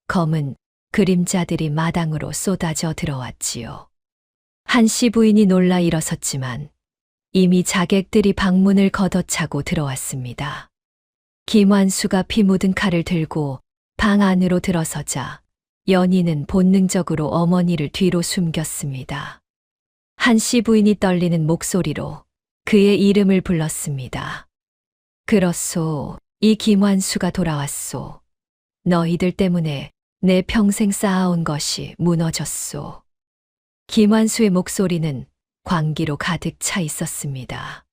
검은 그림자들이 마당으로 쏟아져 들어왔지요. 한씨 부인이 놀라 일어섰지만 이미 자객들이 방문을 걷어차고 들어왔습니다. 김완수가 피 묻은 칼을 들고 방 안으로 들어서자 연희는 본능적으로 어머니를 뒤로 숨겼습니다. 한씨 부인이 떨리는 목소리로 그의 이름을 불렀습니다. 그렇소, 이 김완수가 돌아왔소. 너희들 때문에 내 평생 쌓아온 것이 무너졌소. 김완수의 목소리는 광기로 가득 차 있었습니다.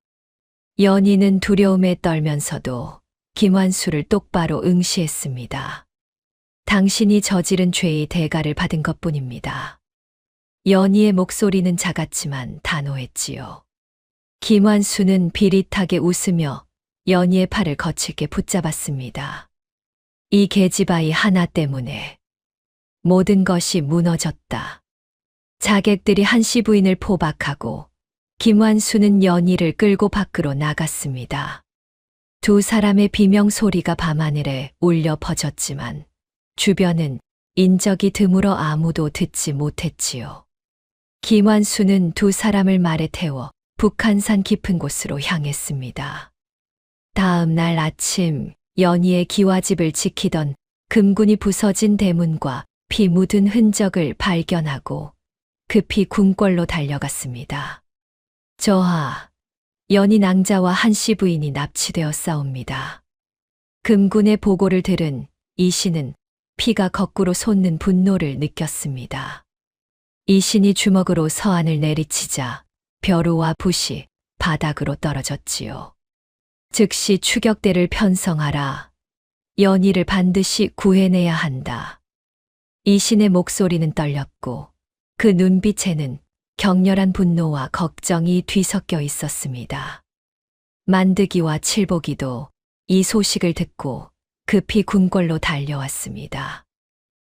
연희는 두려움에 떨면서도 김완수를 똑바로 응시했습니다. 당신이 저지른 죄의 대가를 받은 것뿐입니다. 연희의 목소리는 작았지만 단호했지요. 김완수는 비릿하게 웃으며 연희의 팔을 거칠게 붙잡았습니다. 이 계집아이 하나 때문에 모든 것이 무너졌다. 자객들이 한씨 부인을 포박하고 김완수는 연희를 끌고 밖으로 나갔습니다. 두 사람의 비명 소리가 밤하늘에 울려 퍼졌지만 주변은 인적이 드물어 아무도 듣지 못했지요. 김완수는 두 사람을 말에 태워 북한산 깊은 곳으로 향했습니다. 다음 날 아침 연희의 기와집을 지키던 금군이 부서진 대문과 피 묻은 흔적을 발견하고 급히 궁궐로 달려갔습니다. 저하, 연희 낭자와 한씨 부인이 납치되었사옵니다. 금군의 보고를 들은 이 씨는 피가 거꾸로 솟는 분노를 느꼈습니다. 이 신이 주먹으로 서한을 내리치자 벼루와 붓이 바닥으로 떨어졌지요. 즉시 추격대를 편성하라. 연희를 반드시 구해내야 한다. 이 신의 목소리는 떨렸고 그 눈빛에는 격렬한 분노와 걱정이 뒤섞여 있었습니다. 만드기와 칠보기도 이 소식을 듣고 급히 궁궐로 달려왔습니다.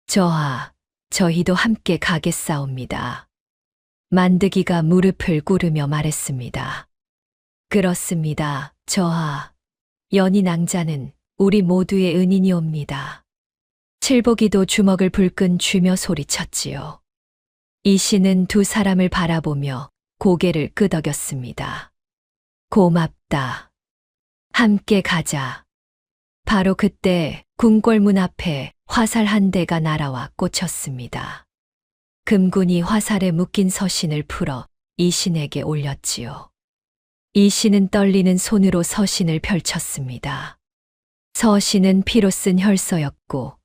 저하, 저희도 함께 가겠사옵니다. 만드기가 무릎을 꿇으며 말했습니다. 그렇습니다, 저하. 연희 낭자는 우리 모두의 은인이옵니다. 칠보기도 주먹을 불끈 쥐며 소리쳤지요. 이 씨는 두 사람을 바라보며 고개를 끄덕였습니다. 고맙다. 함께 가자. 바로 그때 궁궐문 앞에 화살 한 대가 날아와 꽂혔습니다. 금군이 화살에 묶인 서신을 풀어 이신에게 올렸지요. 이신은 떨리는 손으로 서신을 펼쳤습니다. 서신은 피로 쓴 혈서였고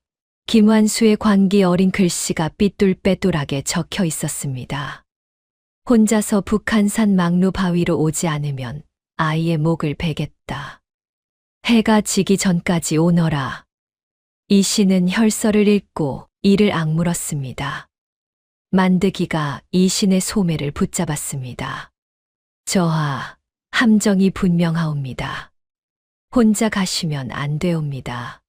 김완수의 광기 어린 글씨가 삐뚤빼뚤하게 적혀 있었습니다. 혼자서 북한산 막루 바위로 오지 않으면 아이의 목을 베겠다. 해가 지기 전까지 오너라. 이신은 혈서를 읽고 이를 악물었습니다. 만드기가 이신의 소매를 붙잡았습니다. 저하, 함정이 분명하옵니다. 혼자 가시면 안 되옵니다.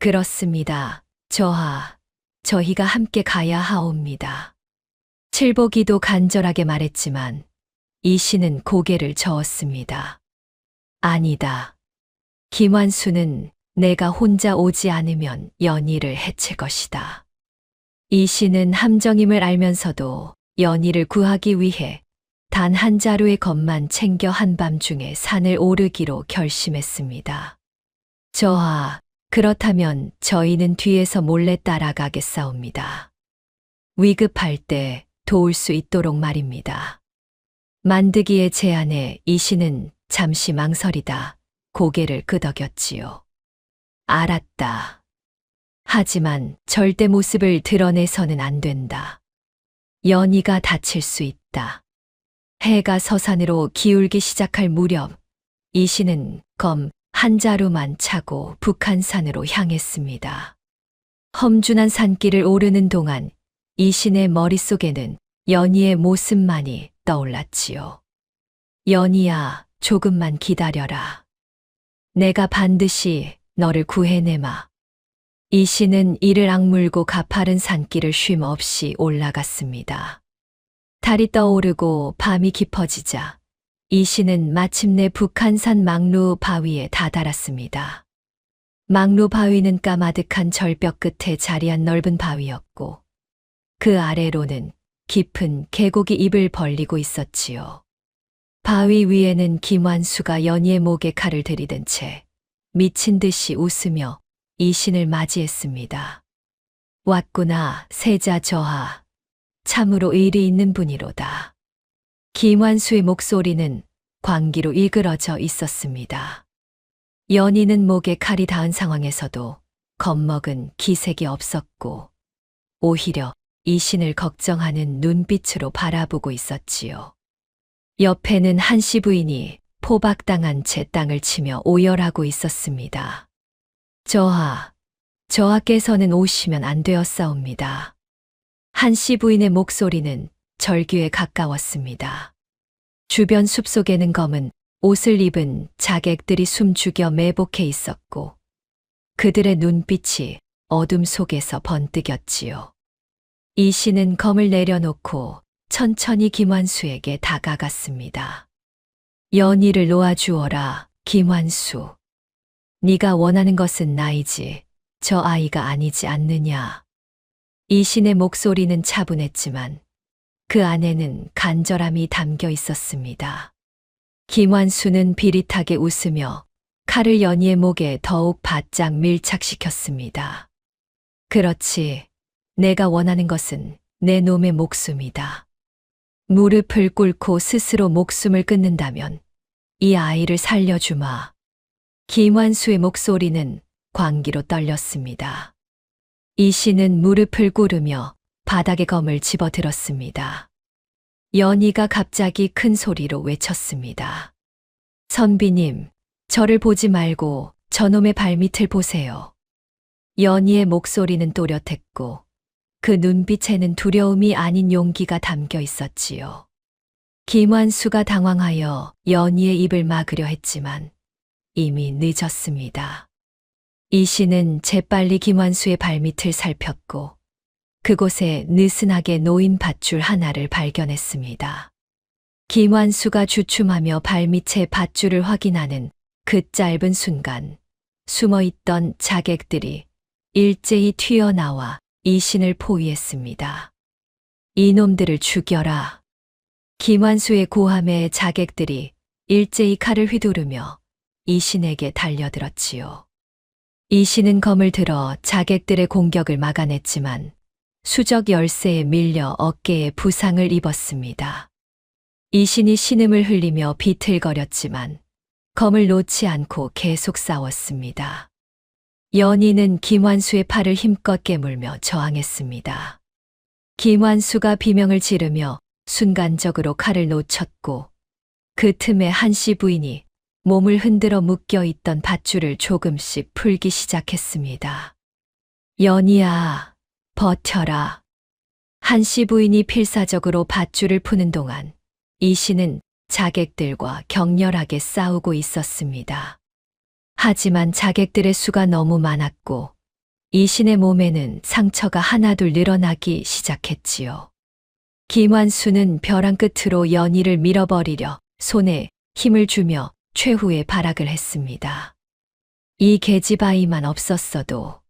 그렇습니다. 저하, 저희가 함께 가야 하옵니다. 칠복이도 간절하게 말했지만 이신은 고개를 저었습니다. 아니다. 김완수는 내가 혼자 오지 않으면 연희를 해칠 것이다. 이신은 함정임을 알면서도 연희를 구하기 위해 단 한 자루의 것만 챙겨 한밤중에 산을 오르기로 결심했습니다. 저하, 그렇다면 저희는 뒤에서 몰래 따라가겠사옵니다. 위급할 때 도울 수 있도록 말입니다. 만드기의 제안에 이신은 잠시 망설이다 고개를 끄덕였지요. 알았다. 하지만 절대 모습을 드러내서는 안 된다. 연희가 다칠 수 있다. 해가 서산으로 기울기 시작할 무렵 이신은 검 한 자루만 차고 북한산으로 향했습니다. 험준한 산길을 오르는 동안 이신의 머릿속에는 연희의 모습만이 떠올랐지요. 연희야, 조금만 기다려라. 내가 반드시 너를 구해내마. 이신은 이를 악물고 가파른 산길을 쉼 없이 올라갔습니다. 달이 떠오르고 밤이 깊어지자 이신은 마침내 북한산 막루 바위에 다다랐습니다. 막루 바위는 까마득한 절벽 끝에 자리한 넓은 바위였고 그 아래로는 깊은 계곡이 입을 벌리고 있었지요. 바위 위에는 김완수가 연희의 목에 칼을 들이든 채 미친 듯이 웃으며 이신을 맞이했습니다. 왔구나, 세자 저하. 참으로 의리 있는 분이로다. 김완수의 목소리는 광기로 일그러져 있었습니다. 연희는 목에 칼이 닿은 상황에서도 겁먹은 기색이 없었고 오히려 이신을 걱정하는 눈빛으로 바라보고 있었지요. 옆에는 한씨 부인이 포박당한 채 땅을 치며 오열하고 있었습니다. 저하께서는 오시면 안 되었사옵니다. 한씨 부인의 목소리는 절규에 가까웠습니다. 주변 숲속에는 검은 옷을 입은 자객들이 숨죽여 매복해 있었고 그들의 눈빛이 어둠 속에서 번뜩였지요. 이신은 검을 내려놓고 천천히 김완수에게 다가갔습니다. 연희를 놓아주어라, 김완수. 네가 원하는 것은 나이지 저 아이가 아니지 않느냐. 이신의 목소리는 차분했지만 그 안에는 간절함이 담겨 있었습니다. 김완수는 비릿하게 웃으며 칼을 연희의 목에 더욱 바짝 밀착시켰습니다. 그렇지, 내가 원하는 것은 내 놈의 목숨이다. 무릎을 꿇고 스스로 목숨을 끊는다면 이 아이를 살려주마. 김완수의 목소리는 광기로 떨렸습니다. 이신은 무릎을 꿇으며 바닥에 검을 집어들었습니다. 연희가 갑자기 큰 소리로 외쳤습니다. 선비님, 저를 보지 말고 저놈의 발밑을 보세요. 연희의 목소리는 또렷했고 그 눈빛에는 두려움이 아닌 용기가 담겨 있었지요. 김완수가 당황하여 연희의 입을 막으려 했지만 이미 늦었습니다. 이신은 재빨리 김완수의 발밑을 살폈고 그곳에 느슨하게 놓인 밧줄 하나를 발견했습니다. 김완수가 주춤하며 발밑의 밧줄을 확인하는 그 짧은 순간 숨어있던 자객들이 일제히 튀어나와 이신을 포위했습니다. 이놈들을 죽여라. 김완수의 고함에 자객들이 일제히 칼을 휘두르며 이신에게 달려들었지요. 이신은 검을 들어 자객들의 공격을 막아냈지만 수적 열쇠에 밀려 어깨에 부상을 입었습니다. 이신이 신음을 흘리며 비틀거렸지만 검을 놓지 않고 계속 싸웠습니다. 연희는 김완수의 팔을 힘껏 깨물며 저항했습니다. 김완수가 비명을 지르며 순간적으로 칼을 놓쳤고 그 틈에 한씨 부인이 몸을 흔들어 묶여 있던 밧줄을 조금씩 풀기 시작했습니다. 연희야, 버텨라. 한씨 부인이 필사적으로 밧줄을 푸는 동안 이씨는 자객들과 격렬하게 싸우고 있었습니다. 하지만 자객들의 수가 너무 많았고 이신의 몸에는 상처가 하나둘 늘어나기 시작했지요. 김완수는 벼랑 끝으로 연희를 밀어버리려 손에 힘을 주며 최후의 발악을 했습니다. 이 계집아이만 없었어도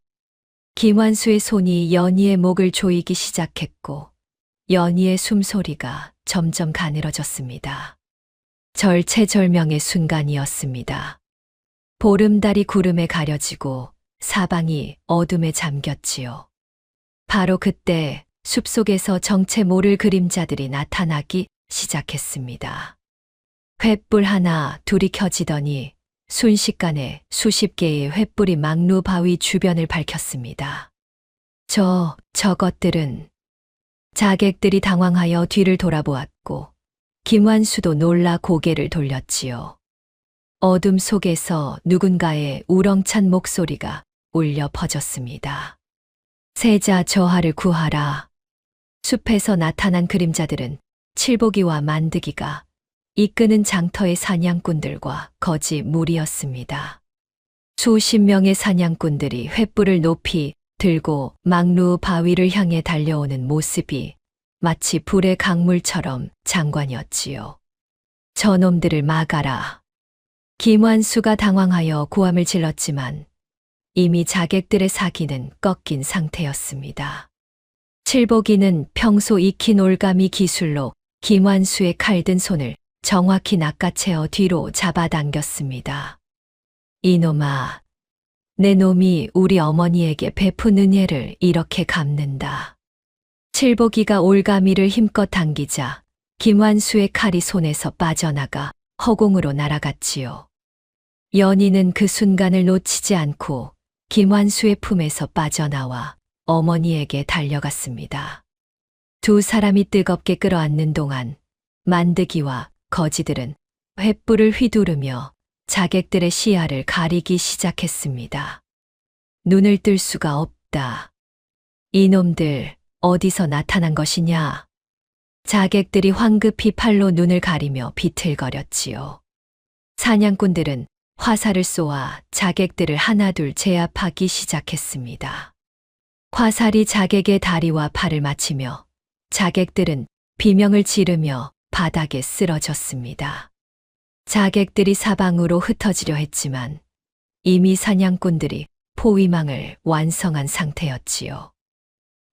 김완수의 손이 연희의 목을 조이기 시작했고 연희의 숨소리가 점점 가늘어졌습니다. 절체절명의 순간이었습니다. 보름달이 구름에 가려지고 사방이 어둠에 잠겼지요. 바로 그때 숲속에서 정체 모를 그림자들이 나타나기 시작했습니다. 횃불 하나 둘이 켜지더니 순식간에 수십 개의 횃불이 막루 바위 주변을 밝혔습니다. 저것들은 자객들이 당황하여 뒤를 돌아보았고 김완수도 놀라 고개를 돌렸지요. 어둠 속에서 누군가의 우렁찬 목소리가 울려 퍼졌습니다. 세자 저하를 구하라. 숲에서 나타난 그림자들은 칠보기와 만드기가 이끄는 장터의 사냥꾼들과 거지 무리였습니다. 수십 명의 사냥꾼들이 횃불을 높이 들고 막루 바위를 향해 달려오는 모습이 마치 불의 강물처럼 장관이었지요. 저놈들을 막아라. 김완수가 당황하여 고함을 질렀지만 이미 자객들의 사기는 꺾인 상태였습니다. 칠보기는 평소 익힌 올가미 기술로 김완수의 칼든 손을 정확히 낚아채어 뒤로 잡아당겼습니다. 이놈아, 내 놈이 우리 어머니에게 베푼 은혜를 이렇게 갚는다. 칠보기가 올가미를 힘껏 당기자 김완수의 칼이 손에서 빠져나가 허공으로 날아갔지요. 연희는 그 순간을 놓치지 않고 김완수의 품에서 빠져나와 어머니에게 달려갔습니다. 두 사람이 뜨겁게 끌어안는 동안 만드기와 거지들은 횃불을 휘두르며 자객들의 시야를 가리기 시작했습니다. 눈을 뜰 수가 없다. 이놈들 어디서 나타난 것이냐? 자객들이 황급히 팔로 눈을 가리며 비틀거렸지요. 사냥꾼들은 화살을 쏘아 자객들을 하나둘 제압하기 시작했습니다. 화살이 자객의 다리와 팔을 맞히며 자객들은 비명을 지르며 바닥에 쓰러졌습니다. 자객들이 사방으로 흩어지려 했지만 이미 사냥꾼들이 포위망을 완성한 상태였지요.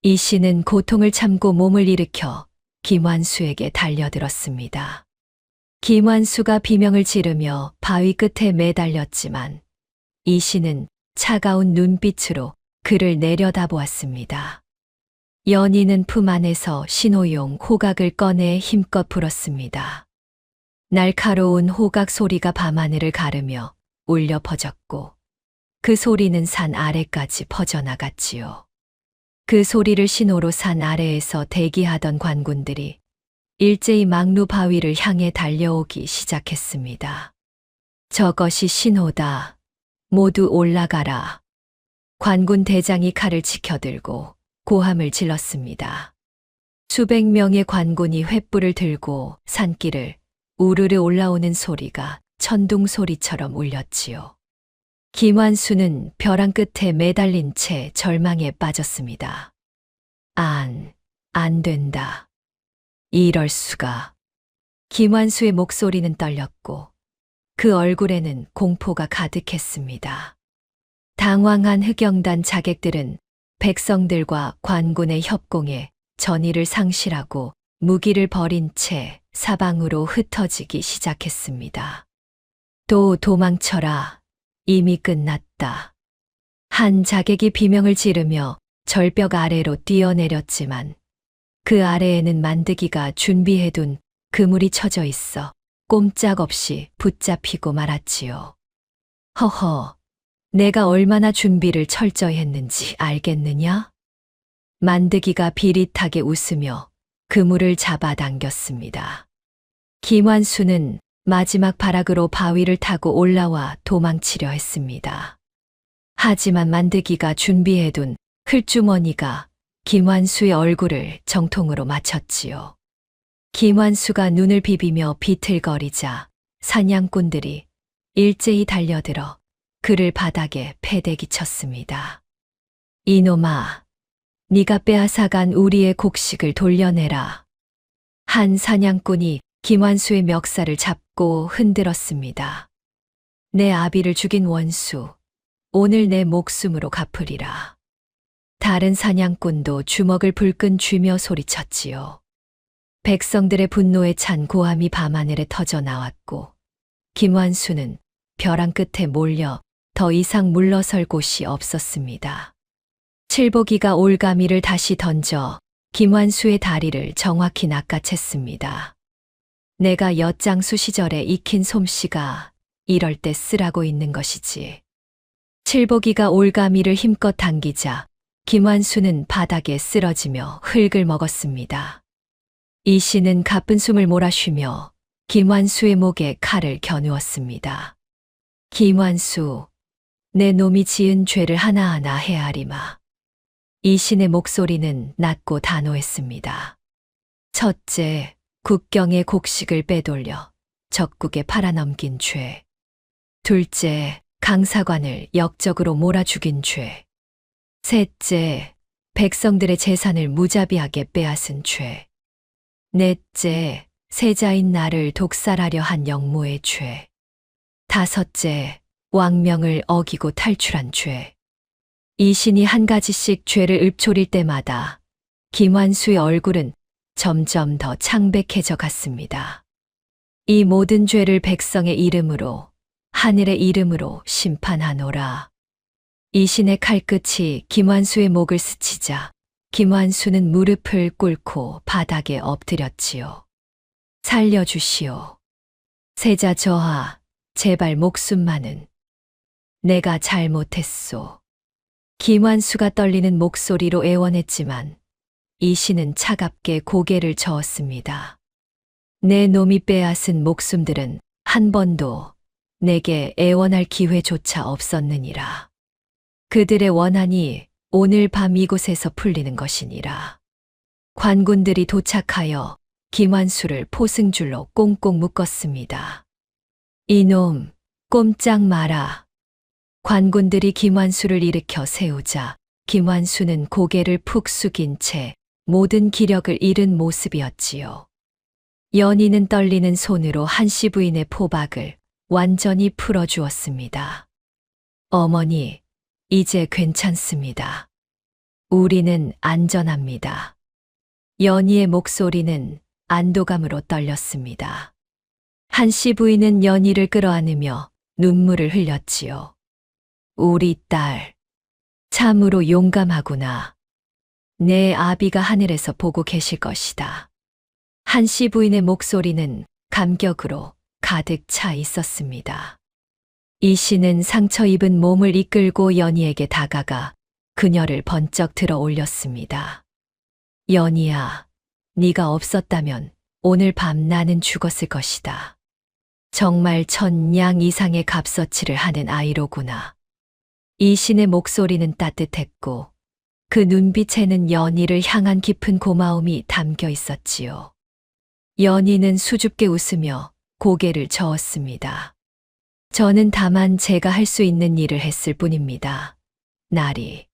이씨는 고통을 참고 몸을 일으켜 김완수에게 달려들었습니다. 김완수가 비명을 지르며 바위 끝에 매달렸지만 이씨는 차가운 눈빛으로 그를 내려다보았습니다. 연희는 품 안에서 신호용 호각을 꺼내 힘껏 불었습니다. 날카로운 호각 소리가 밤하늘을 가르며 울려 퍼졌고 그 소리는 산 아래까지 퍼져나갔지요. 그 소리를 신호로 산 아래에서 대기하던 관군들이 일제히 막루 바위를 향해 달려오기 시작했습니다. 저것이 신호다. 모두 올라가라. 관군 대장이 칼을 치켜들고 고함을 질렀습니다. 수백 명의 관군이 횃불을 들고 산길을 우르르 올라오는 소리가 천둥 소리처럼 울렸지요. 김완수는 벼랑 끝에 매달린 채 절망에 빠졌습니다. 안 된다. 이럴 수가. 김완수의 목소리는 떨렸고 그 얼굴에는 공포가 가득했습니다. 당황한 흑영단 자객들은 백성들과 관군의 협공에 전의를 상실하고 무기를 버린 채 사방으로 흩어지기 시작했습니다. 도망쳐라. 이미 끝났다. 한 자객이 비명을 지르며 절벽 아래로 뛰어내렸지만 그 아래에는 만드기가 준비해둔 그물이 쳐져 있어 꼼짝없이 붙잡히고 말았지요. 허허, 내가 얼마나 준비를 철저히 했는지 알겠느냐? 만드기가 비릿하게 웃으며 그물을 잡아당겼습니다. 김완수는 마지막 발악으로 바위를 타고 올라와 도망치려 했습니다. 하지만 만드기가 준비해둔 흘주머니가 김완수의 얼굴을 정통으로 맞췄지요. 김완수가 눈을 비비며 비틀거리자 사냥꾼들이 일제히 달려들어 그를 바닥에 패대기 쳤습니다. 이놈아, 네가 빼앗아간 우리의 곡식을 돌려내라. 한 사냥꾼이 김완수의 멱살을 잡고 흔들었습니다. 내 아비를 죽인 원수, 오늘 내 목숨으로 갚으리라. 다른 사냥꾼도 주먹을 불끈 쥐며 소리쳤지요. 백성들의 분노에 찬 고함이 밤하늘에 터져 나왔고 김완수는 벼랑 끝에 몰려 더 이상 물러설 곳이 없었습니다. 칠보기가 올가미를 다시 던져 김완수의 다리를 정확히 낚아챘습니다. 내가 엿장수 시절에 익힌 솜씨가 이럴 때 쓰라고 있는 것이지. 칠보기가 올가미를 힘껏 당기자 김완수는 바닥에 쓰러지며 흙을 먹었습니다. 이씨는 가쁜 숨을 몰아쉬며 김완수의 목에 칼을 겨누었습니다. 김완수, 내 놈이 지은 죄를 하나하나 헤아리마. 이신의 목소리는 낮고 단호했습니다. 첫째, 국경의 곡식을 빼돌려 적국에 팔아넘긴 죄. 둘째, 강사관을 역적으로 몰아 죽인 죄. 셋째, 백성들의 재산을 무자비하게 빼앗은 죄. 넷째, 세자인 나를 독살하려 한 영모의 죄. 다섯째, 왕명을 어기고 탈출한 죄. 이신이 한 가지씩 죄를 읊조릴 때마다 김완수의 얼굴은 점점 더 창백해져 갔습니다. 이 모든 죄를 백성의 이름으로, 하늘의 이름으로 심판하노라. 이신의 칼끝이 김완수의 목을 스치자 김완수는 무릎을 꿇고 바닥에 엎드렸지요. 살려주시오. 세자 저하, 제발 목숨만은. 내가 잘못했소. 김완수가 떨리는 목소리로 애원했지만 이신은 차갑게 고개를 저었습니다. 내 놈이 빼앗은 목숨들은 한 번도 내게 애원할 기회조차 없었느니라. 그들의 원한이 오늘 밤 이곳에서 풀리는 것이니라. 관군들이 도착하여 김완수를 포승줄로 꽁꽁 묶었습니다. 이놈, 꼼짝 마라. 관군들이 김완수를 일으켜 세우자 김완수는 고개를 푹 숙인 채 모든 기력을 잃은 모습이었지요. 연희는 떨리는 손으로 한씨 부인의 포박을 완전히 풀어주었습니다. 어머니, 이제 괜찮습니다. 우리는 안전합니다. 연희의 목소리는 안도감으로 떨렸습니다. 한씨 부인은 연희를 끌어안으며 눈물을 흘렸지요. 우리 딸, 참으로 용감하구나. 내 아비가 하늘에서 보고 계실 것이다. 한씨 부인의 목소리는 감격으로 가득 차 있었습니다. 이씨는 상처 입은 몸을 이끌고 연희에게 다가가 그녀를 번쩍 들어 올렸습니다. 연희야, 네가 없었다면 오늘 밤 나는 죽었을 것이다. 정말 천냥 이상의 값어치를 하는 아이로구나. 이신의 목소리는 따뜻했고 그 눈빛에는 연희를 향한 깊은 고마움이 담겨 있었지요. 연희는 수줍게 웃으며 고개를 저었습니다. 저는 다만 제가 할 수 있는 일을 했을 뿐입니다. 나리.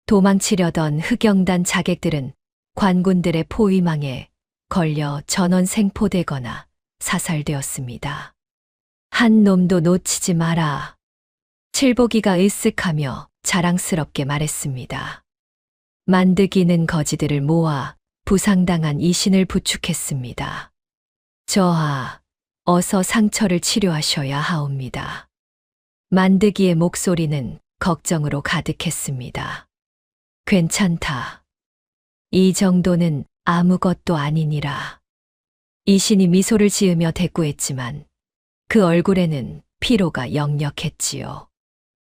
도망치려던 흑영단 자객들은 관군들의 포위망에 걸려 전원 생포되거나 사살되었습니다. 한 놈도 놓치지 마라. 칠보기가 으쓱하며 자랑스럽게 말했습니다. 만드기는 거지들을 모아 부상당한 이신을 부축했습니다. 저하, 어서 상처를 치료하셔야 하옵니다. 만드기의 목소리는 걱정으로 가득했습니다. 괜찮다. 이 정도는 아무것도 아니니라. 이신이 미소를 지으며 대꾸했지만 그 얼굴에는 피로가 역력했지요.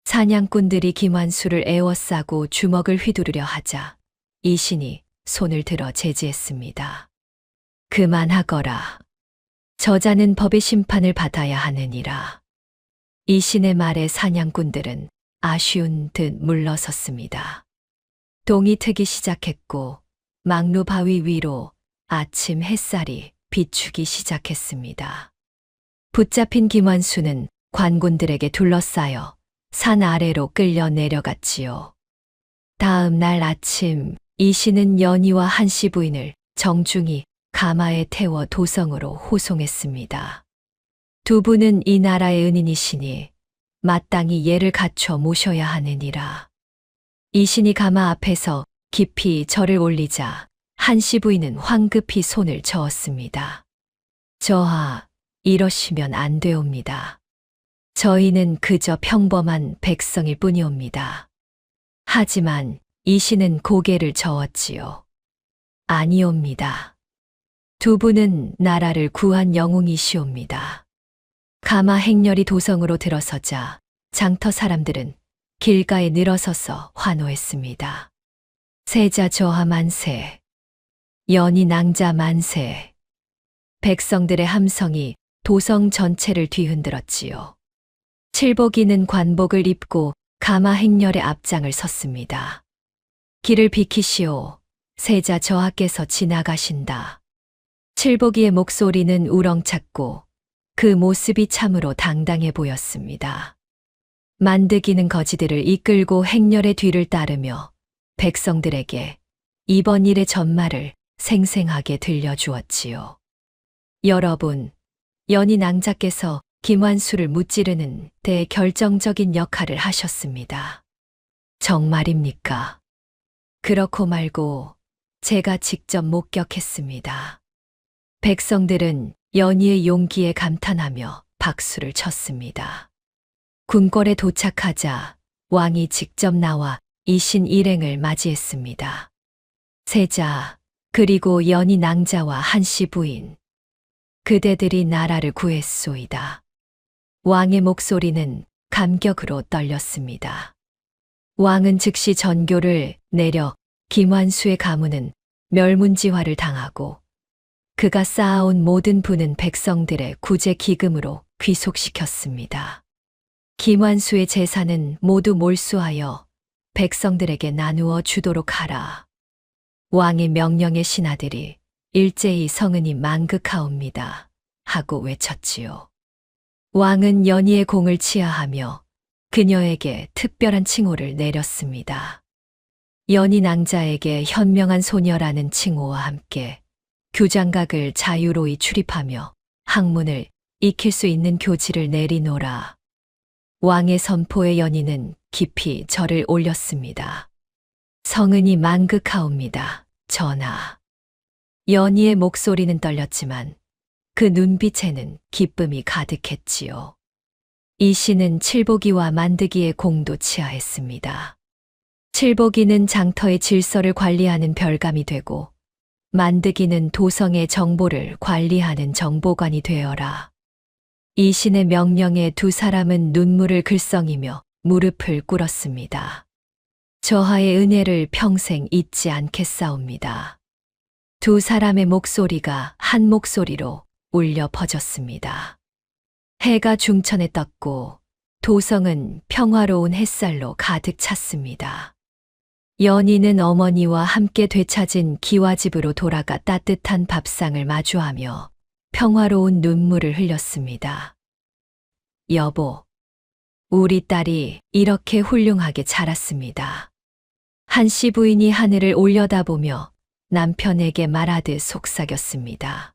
사냥꾼들이 김환수를 에워싸고 주먹을 휘두르려 하자 이신이 손을 들어 제지했습니다. 그만하거라. 저자는 법의 심판을 받아야 하느니라. 이신의 말에 사냥꾼들은 아쉬운 듯 물러섰습니다. 동이 트기 시작했고 막루 바위 위로 아침 햇살이 비추기 시작했습니다. 붙잡힌 김환수는 관군들에게 둘러싸여 산 아래로 끌려 내려갔지요. 다음 날 아침 이신은 연희와 한씨 부인을 정중히 가마에 태워 도성으로 호송했습니다. 두 분은 이 나라의 은인이시니 마땅히 예를 갖춰 모셔야 하느니라. 이신이 가마 앞에서 깊이 절을 올리자 한씨 부인은 황급히 손을 저었습니다. 저하, 이러시면 안 되옵니다. 저희는 그저 평범한 백성일 뿐이옵니다. 하지만 이신은 고개를 저었지요. 아니옵니다. 두 분은 나라를 구한 영웅이시옵니다. 가마 행렬이 도성으로 들어서자 장터 사람들은 길가에 늘어서서 환호했습니다. 세자 저하 만세, 연희 낭자 만세. 백성들의 함성이 도성 전체를 뒤흔들었지요. 칠복이는 관복을 입고 가마 행렬의 앞장을 섰습니다. 길을 비키시오. 세자 저하께서 지나가신다. 칠복이의 목소리는 우렁찼고 그 모습이 참으로 당당해 보였습니다. 만드기는 거지들을 이끌고 행렬의 뒤를 따르며 백성들에게 이번 일의 전말을 생생하게 들려주었지요. 여러분, 연희 낭자께서 김환수를 무찌르는 데 결정적인 역할을 하셨습니다. 정말입니까? 그렇고 말고 제가 직접 목격했습니다. 백성들은 연희의 용기에 감탄하며 박수를 쳤습니다. 궁궐에 도착하자 왕이 직접 나와 이신 일행을 맞이했습니다. 세자, 그리고 연희 낭자와 한씨 부인. 그대들이 나라를 구했소이다. 왕의 목소리는 감격으로 떨렸습니다. 왕은 즉시 전교를 내려 김환수의 가문은 멸문지화를 당하고 그가 쌓아온 모든 부는 백성들의 구제 기금으로 귀속시켰습니다. 김환수의 재산은 모두 몰수하여 백성들에게 나누어 주도록 하라. 왕의 명령의 신하들이 일제히 성은이 만극하옵니다. 하고 외쳤지요. 왕은 연희의 공을 치하하며 그녀에게 특별한 칭호를 내렸습니다. 연희 낭자에게 현명한 소녀라는 칭호와 함께 규장각을 자유로이 출입하며 학문을 익힐 수 있는 교지를 내리노라. 왕의 선포에 연희는 깊이 절을 올렸습니다. 성은이 만극하옵니다. 전하. 연희의 목소리는 떨렸지만 그 눈빛에는 기쁨이 가득했지요. 이신은 칠복이와 만드기의 공도 치하했습니다. 칠복이는 장터의 질서를 관리하는 별감이 되고 만드기는 도성의 정보를 관리하는 정보관이 되어라. 이신의 명령에 두 사람은 눈물을 글썽이며 무릎을 꿇었습니다. 저하의 은혜를 평생 잊지 않겠사옵니다. 두 사람의 목소리가 한 목소리로 울려 퍼졌습니다. 해가 중천에 떴고 도성은 평화로운 햇살로 가득 찼습니다. 연희는 어머니와 함께 되찾은 기와집으로 돌아가 따뜻한 밥상을 마주하며 평화로운 눈물을 흘렸습니다. 여보, 우리 딸이 이렇게 훌륭하게 자랐습니다. 한씨 부인이 하늘을 올려다보며 남편에게 말하듯 속삭였습니다.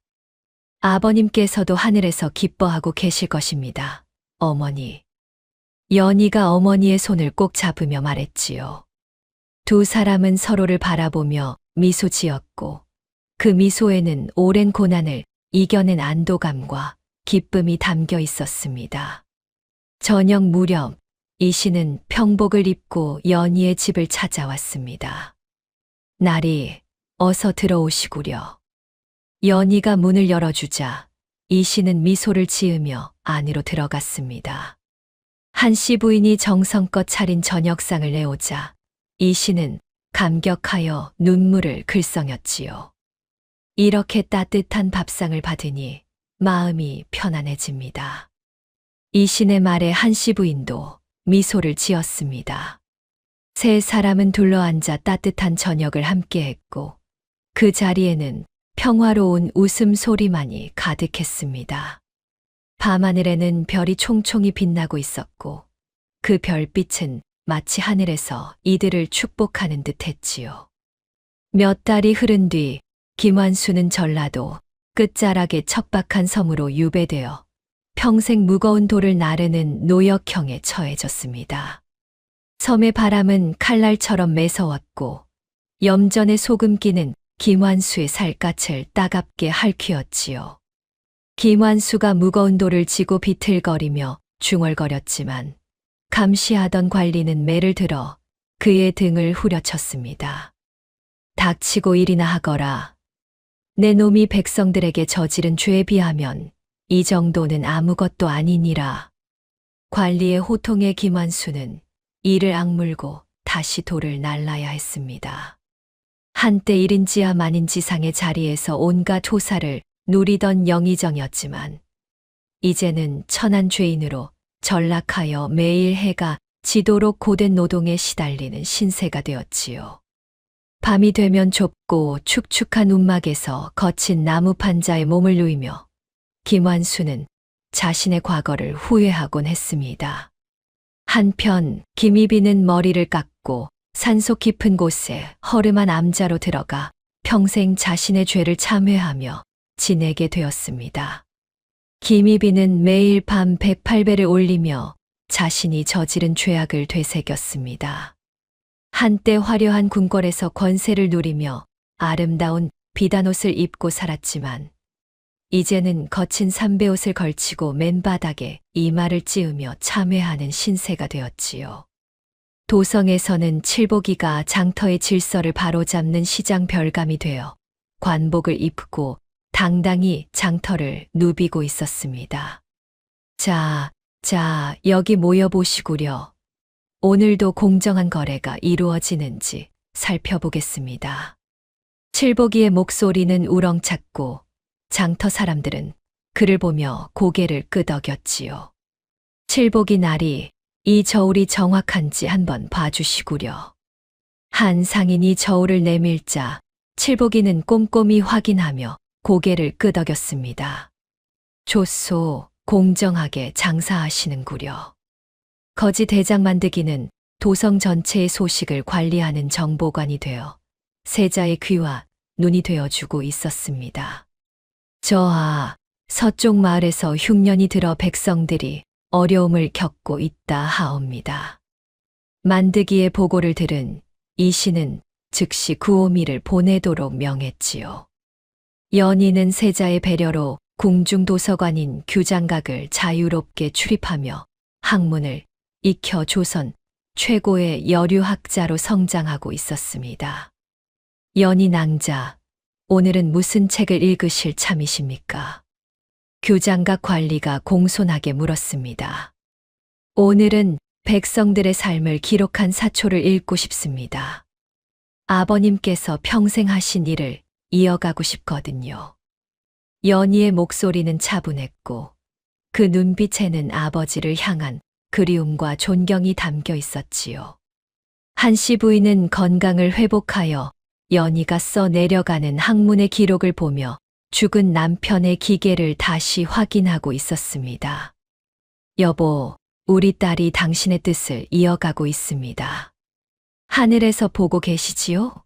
아버님께서도 하늘에서 기뻐하고 계실 것입니다. 어머니. 연희가 어머니의 손을 꼭 잡으며 말했지요. 두 사람은 서로를 바라보며 미소 지었고 그 미소에는 오랜 고난을 이겨낸 안도감과 기쁨이 담겨 있었습니다. 저녁 무렵 이 씨는 평복을 입고 연희의 집을 찾아왔습니다. 날이 어서 들어오시구려. 연희가 문을 열어주자 이 씨는 미소를 지으며 안으로 들어갔습니다. 한 씨 부인이 정성껏 차린 저녁상을 내오자 이 씨는 감격하여 눈물을 글썽였지요. 이렇게 따뜻한 밥상을 받으니 마음이 편안해집니다. 이 씨의 말에 한 씨 부인도 미소를 지었습니다. 세 사람은 둘러앉아 따뜻한 저녁을 함께 했고 그 자리에는 평화로운 웃음소리만이 가득했습니다. 밤하늘에는 별이 총총히 빛나고 있었고 그 별빛은 마치 하늘에서 이들을 축복하는 듯 했지요. 몇 달이 흐른 뒤 김완수는 전라도 끝자락의 척박한 섬으로 유배되어 평생 무거운 돌을 나르는 노역형에 처해졌습니다. 섬의 바람은 칼날처럼 매서웠고 염전의 소금기는 김완수의 살갗을 따갑게 핥히었지요. 김완수가 무거운 돌을 지고 비틀거리며 중얼거렸지만 감시하던 관리는 매를 들어 그의 등을 후려쳤습니다. 닥치고 일이나 하거라. 내 놈이 백성들에게 저지른 죄에 비하면 이 정도는 아무것도 아니니라. 관리의 호통에 김완수는 이를 악물고 다시 돌을 날라야 했습니다. 한때 1인지하 만인지상의 자리에서 온갖 호사를 누리던 영의정이었지만 이제는 천한 죄인으로 전락하여 매일 해가 지도록 고된 노동에 시달리는 신세가 되었지요. 밤이 되면 좁고 축축한 움막에서 거친 나무 판자에 몸을 누이며 김완수는 자신의 과거를 후회하곤 했습니다. 한편 김희빈은 머리를 깎고 산속 깊은 곳에 허름한 암자로 들어가 평생 자신의 죄를 참회하며 지내게 되었습니다. 김희빈은 매일 밤 108배를 올리며 자신이 저지른 죄악을 되새겼습니다. 한때 화려한 궁궐에서 권세를 누리며 아름다운 비단옷을 입고 살았지만 이제는 거친 삼배옷을 걸치고 맨바닥에 이마를 찌으며 참회하는 신세가 되었지요. 도성에서는 칠복이가 장터의 질서를 바로잡는 시장 별감이 되어 관복을 입고 당당히 장터를 누비고 있었습니다. 자, 여기 모여보시구려. 오늘도 공정한 거래가 이루어지는지 살펴보겠습니다. 칠복이의 목소리는 우렁찼고 장터 사람들은 그를 보며 고개를 끄덕였지요. 칠복이 날이 이 저울이 정확한지 한번 봐주시구려. 한 상인이 저울을 내밀자 칠복이는 꼼꼼히 확인하며 고개를 끄덕였습니다. 좋소, 공정하게 장사하시는구려. 거지 대장 만드기는 도성 전체의 소식을 관리하는 정보관이 되어 세자의 귀와 눈이 되어주고 있었습니다. 저하, 서쪽 마을에서 흉년이 들어 백성들이 어려움을 겪고 있다 하옵니다. 만드기의 보고를 들은 이 씨는 즉시 구오미를 보내도록 명했지요. 연희는 세자의 배려로 궁중도서관인 규장각을 자유롭게 출입하며 학문을 익혀 조선 최고의 여류학자로 성장하고 있었습니다. 연희 낭자, 오늘은 무슨 책을 읽으실 참이십니까? 규장각 관리가 공손하게 물었습니다. 오늘은 백성들의 삶을 기록한 사초를 읽고 싶습니다. 아버님께서 평생 하신 일을 이어가고 싶거든요. 연희의 목소리는 차분했고 그 눈빛에는 아버지를 향한 그리움과 존경이 담겨 있었지요. 한씨 부인은 건강을 회복하여 연희가 써 내려가는 학문의 기록을 보며 죽은 남편의 기계를 다시 확인하고 있었습니다. 여보, 우리 딸이 당신의 뜻을 이어가고 있습니다. 하늘에서 보고 계시지요?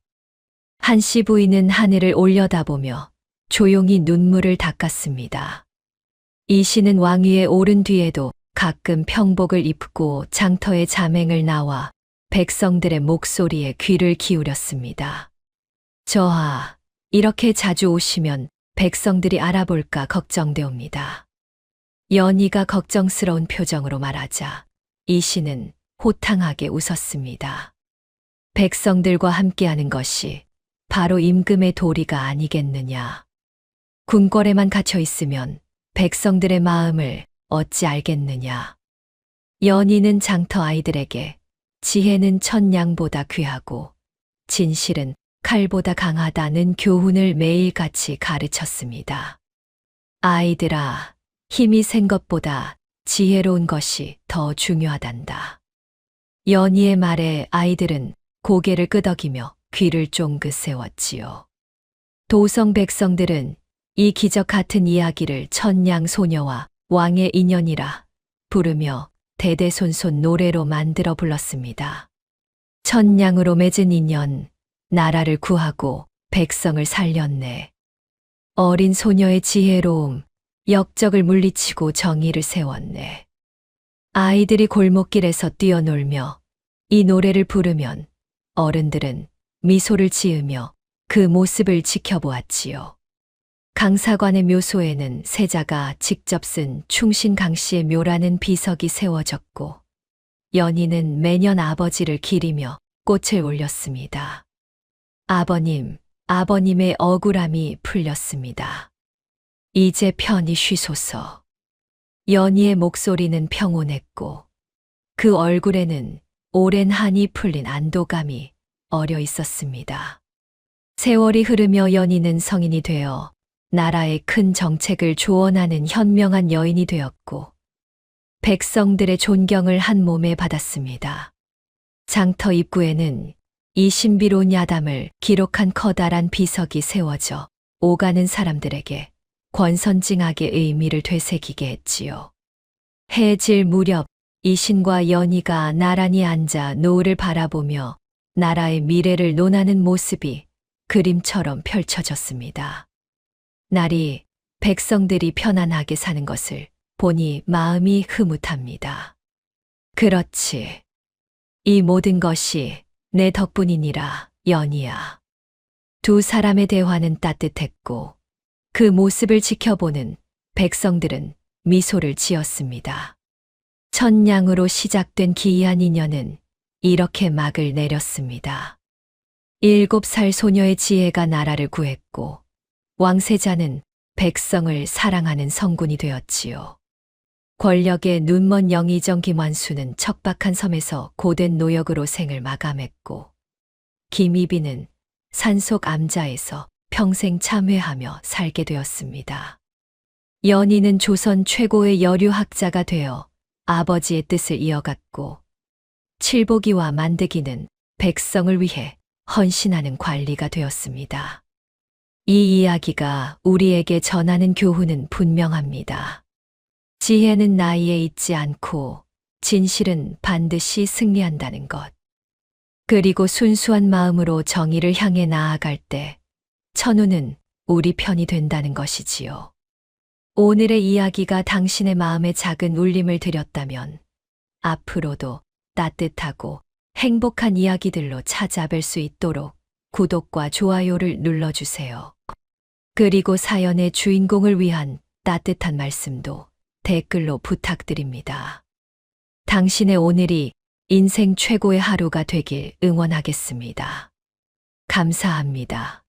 한씨 부인은 하늘을 올려다보며 조용히 눈물을 닦았습니다. 이 씨는 왕위에 오른 뒤에도 가끔 평복을 입고 장터의 자맹을 나와 백성들의 목소리에 귀를 기울였습니다. 저하, 이렇게 자주 오시면 백성들이 알아볼까 걱정되옵니다. 연희가 걱정스러운 표정으로 말하자 이 씨는 호탕하게 웃었습니다. 백성들과 함께하는 것이 바로 임금의 도리가 아니겠느냐. 궁궐에만 갇혀 있으면 백성들의 마음을 어찌 알겠느냐. 연희는 장터 아이들에게 지혜는 천냥보다 귀하고 진실은 칼보다 강하다는 교훈을 매일같이 가르쳤습니다. 아이들아, 힘이 센 것보다 지혜로운 것이 더 중요하단다. 연희의 말에 아이들은 고개를 끄덕이며 귀를 쫑긋 세웠지요. 도성 백성들은 이 기적 같은 이야기를 천냥 소녀와 왕의 인연이라 부르며 대대손손 노래로 만들어 불렀습니다. 천냥으로 맺은 인연, 나라를 구하고 백성을 살렸네. 어린 소녀의 지혜로움, 역적을 물리치고 정의를 세웠네. 아이들이 골목길에서 뛰어놀며 이 노래를 부르면 어른들은 미소를 지으며 그 모습을 지켜보았지요. 강사관의 묘소에는 세자가 직접 쓴 충신강씨의 묘라는 비석이 세워졌고 연희는 매년 아버지를 기리며 꽃을 올렸습니다. 아버님, 아버님의 억울함이 풀렸습니다. 이제 편히 쉬소서. 연희의 목소리는 평온했고 그 얼굴에는 오랜 한이 풀린 안도감이 어려 있었습니다. 세월이 흐르며 연희는 성인이 되어 나라의 큰 정책을 조언하는 현명한 여인이 되었고 백성들의 존경을 한 몸에 받았습니다. 장터 입구에는 이 신비로운 야담을 기록한 커다란 비석이 세워져 오가는 사람들에게 권선징악의 의미를 되새기게 했지요. 해질 무렵 이신과 연희가 나란히 앉아 노을을 바라보며 나라의 미래를 논하는 모습이 그림처럼 펼쳐졌습니다. 날이 백성들이 편안하게 사는 것을 보니 마음이 흐뭇합니다. 그렇지. 이 모든 것이 내 덕분이니라, 연희야. 두 사람의 대화는 따뜻했고 그 모습을 지켜보는 백성들은 미소를 지었습니다. 천냥으로 시작된 기이한 인연은 이렇게 막을 내렸습니다. 7살 소녀의 지혜가 나라를 구했고 왕세자는 백성을 사랑하는 성군이 되었지요. 권력의 눈먼 영의정 김완수는 척박한 섬에서 고된 노역으로 생을 마감했고 김희비는 산속 암자에서 평생 참회하며 살게 되었습니다. 연희는 조선 최고의 여류학자가 되어 아버지의 뜻을 이어갔고 칠보기와 만드기는 백성을 위해 헌신하는 관리가 되었습니다. 이 이야기가 우리에게 전하는 교훈은 분명합니다. 지혜는 나이에 있지 않고 진실은 반드시 승리한다는 것. 그리고 순수한 마음으로 정의를 향해 나아갈 때 천우는 우리 편이 된다는 것이지요. 오늘의 이야기가 당신의 마음에 작은 울림을 드렸다면 앞으로도 따뜻하고 행복한 이야기들로 찾아뵐 수 있도록 구독과 좋아요를 눌러주세요. 그리고 사연의 주인공을 위한 따뜻한 말씀도 댓글로 부탁드립니다. 당신의 오늘이 인생 최고의 하루가 되길 응원하겠습니다. 감사합니다.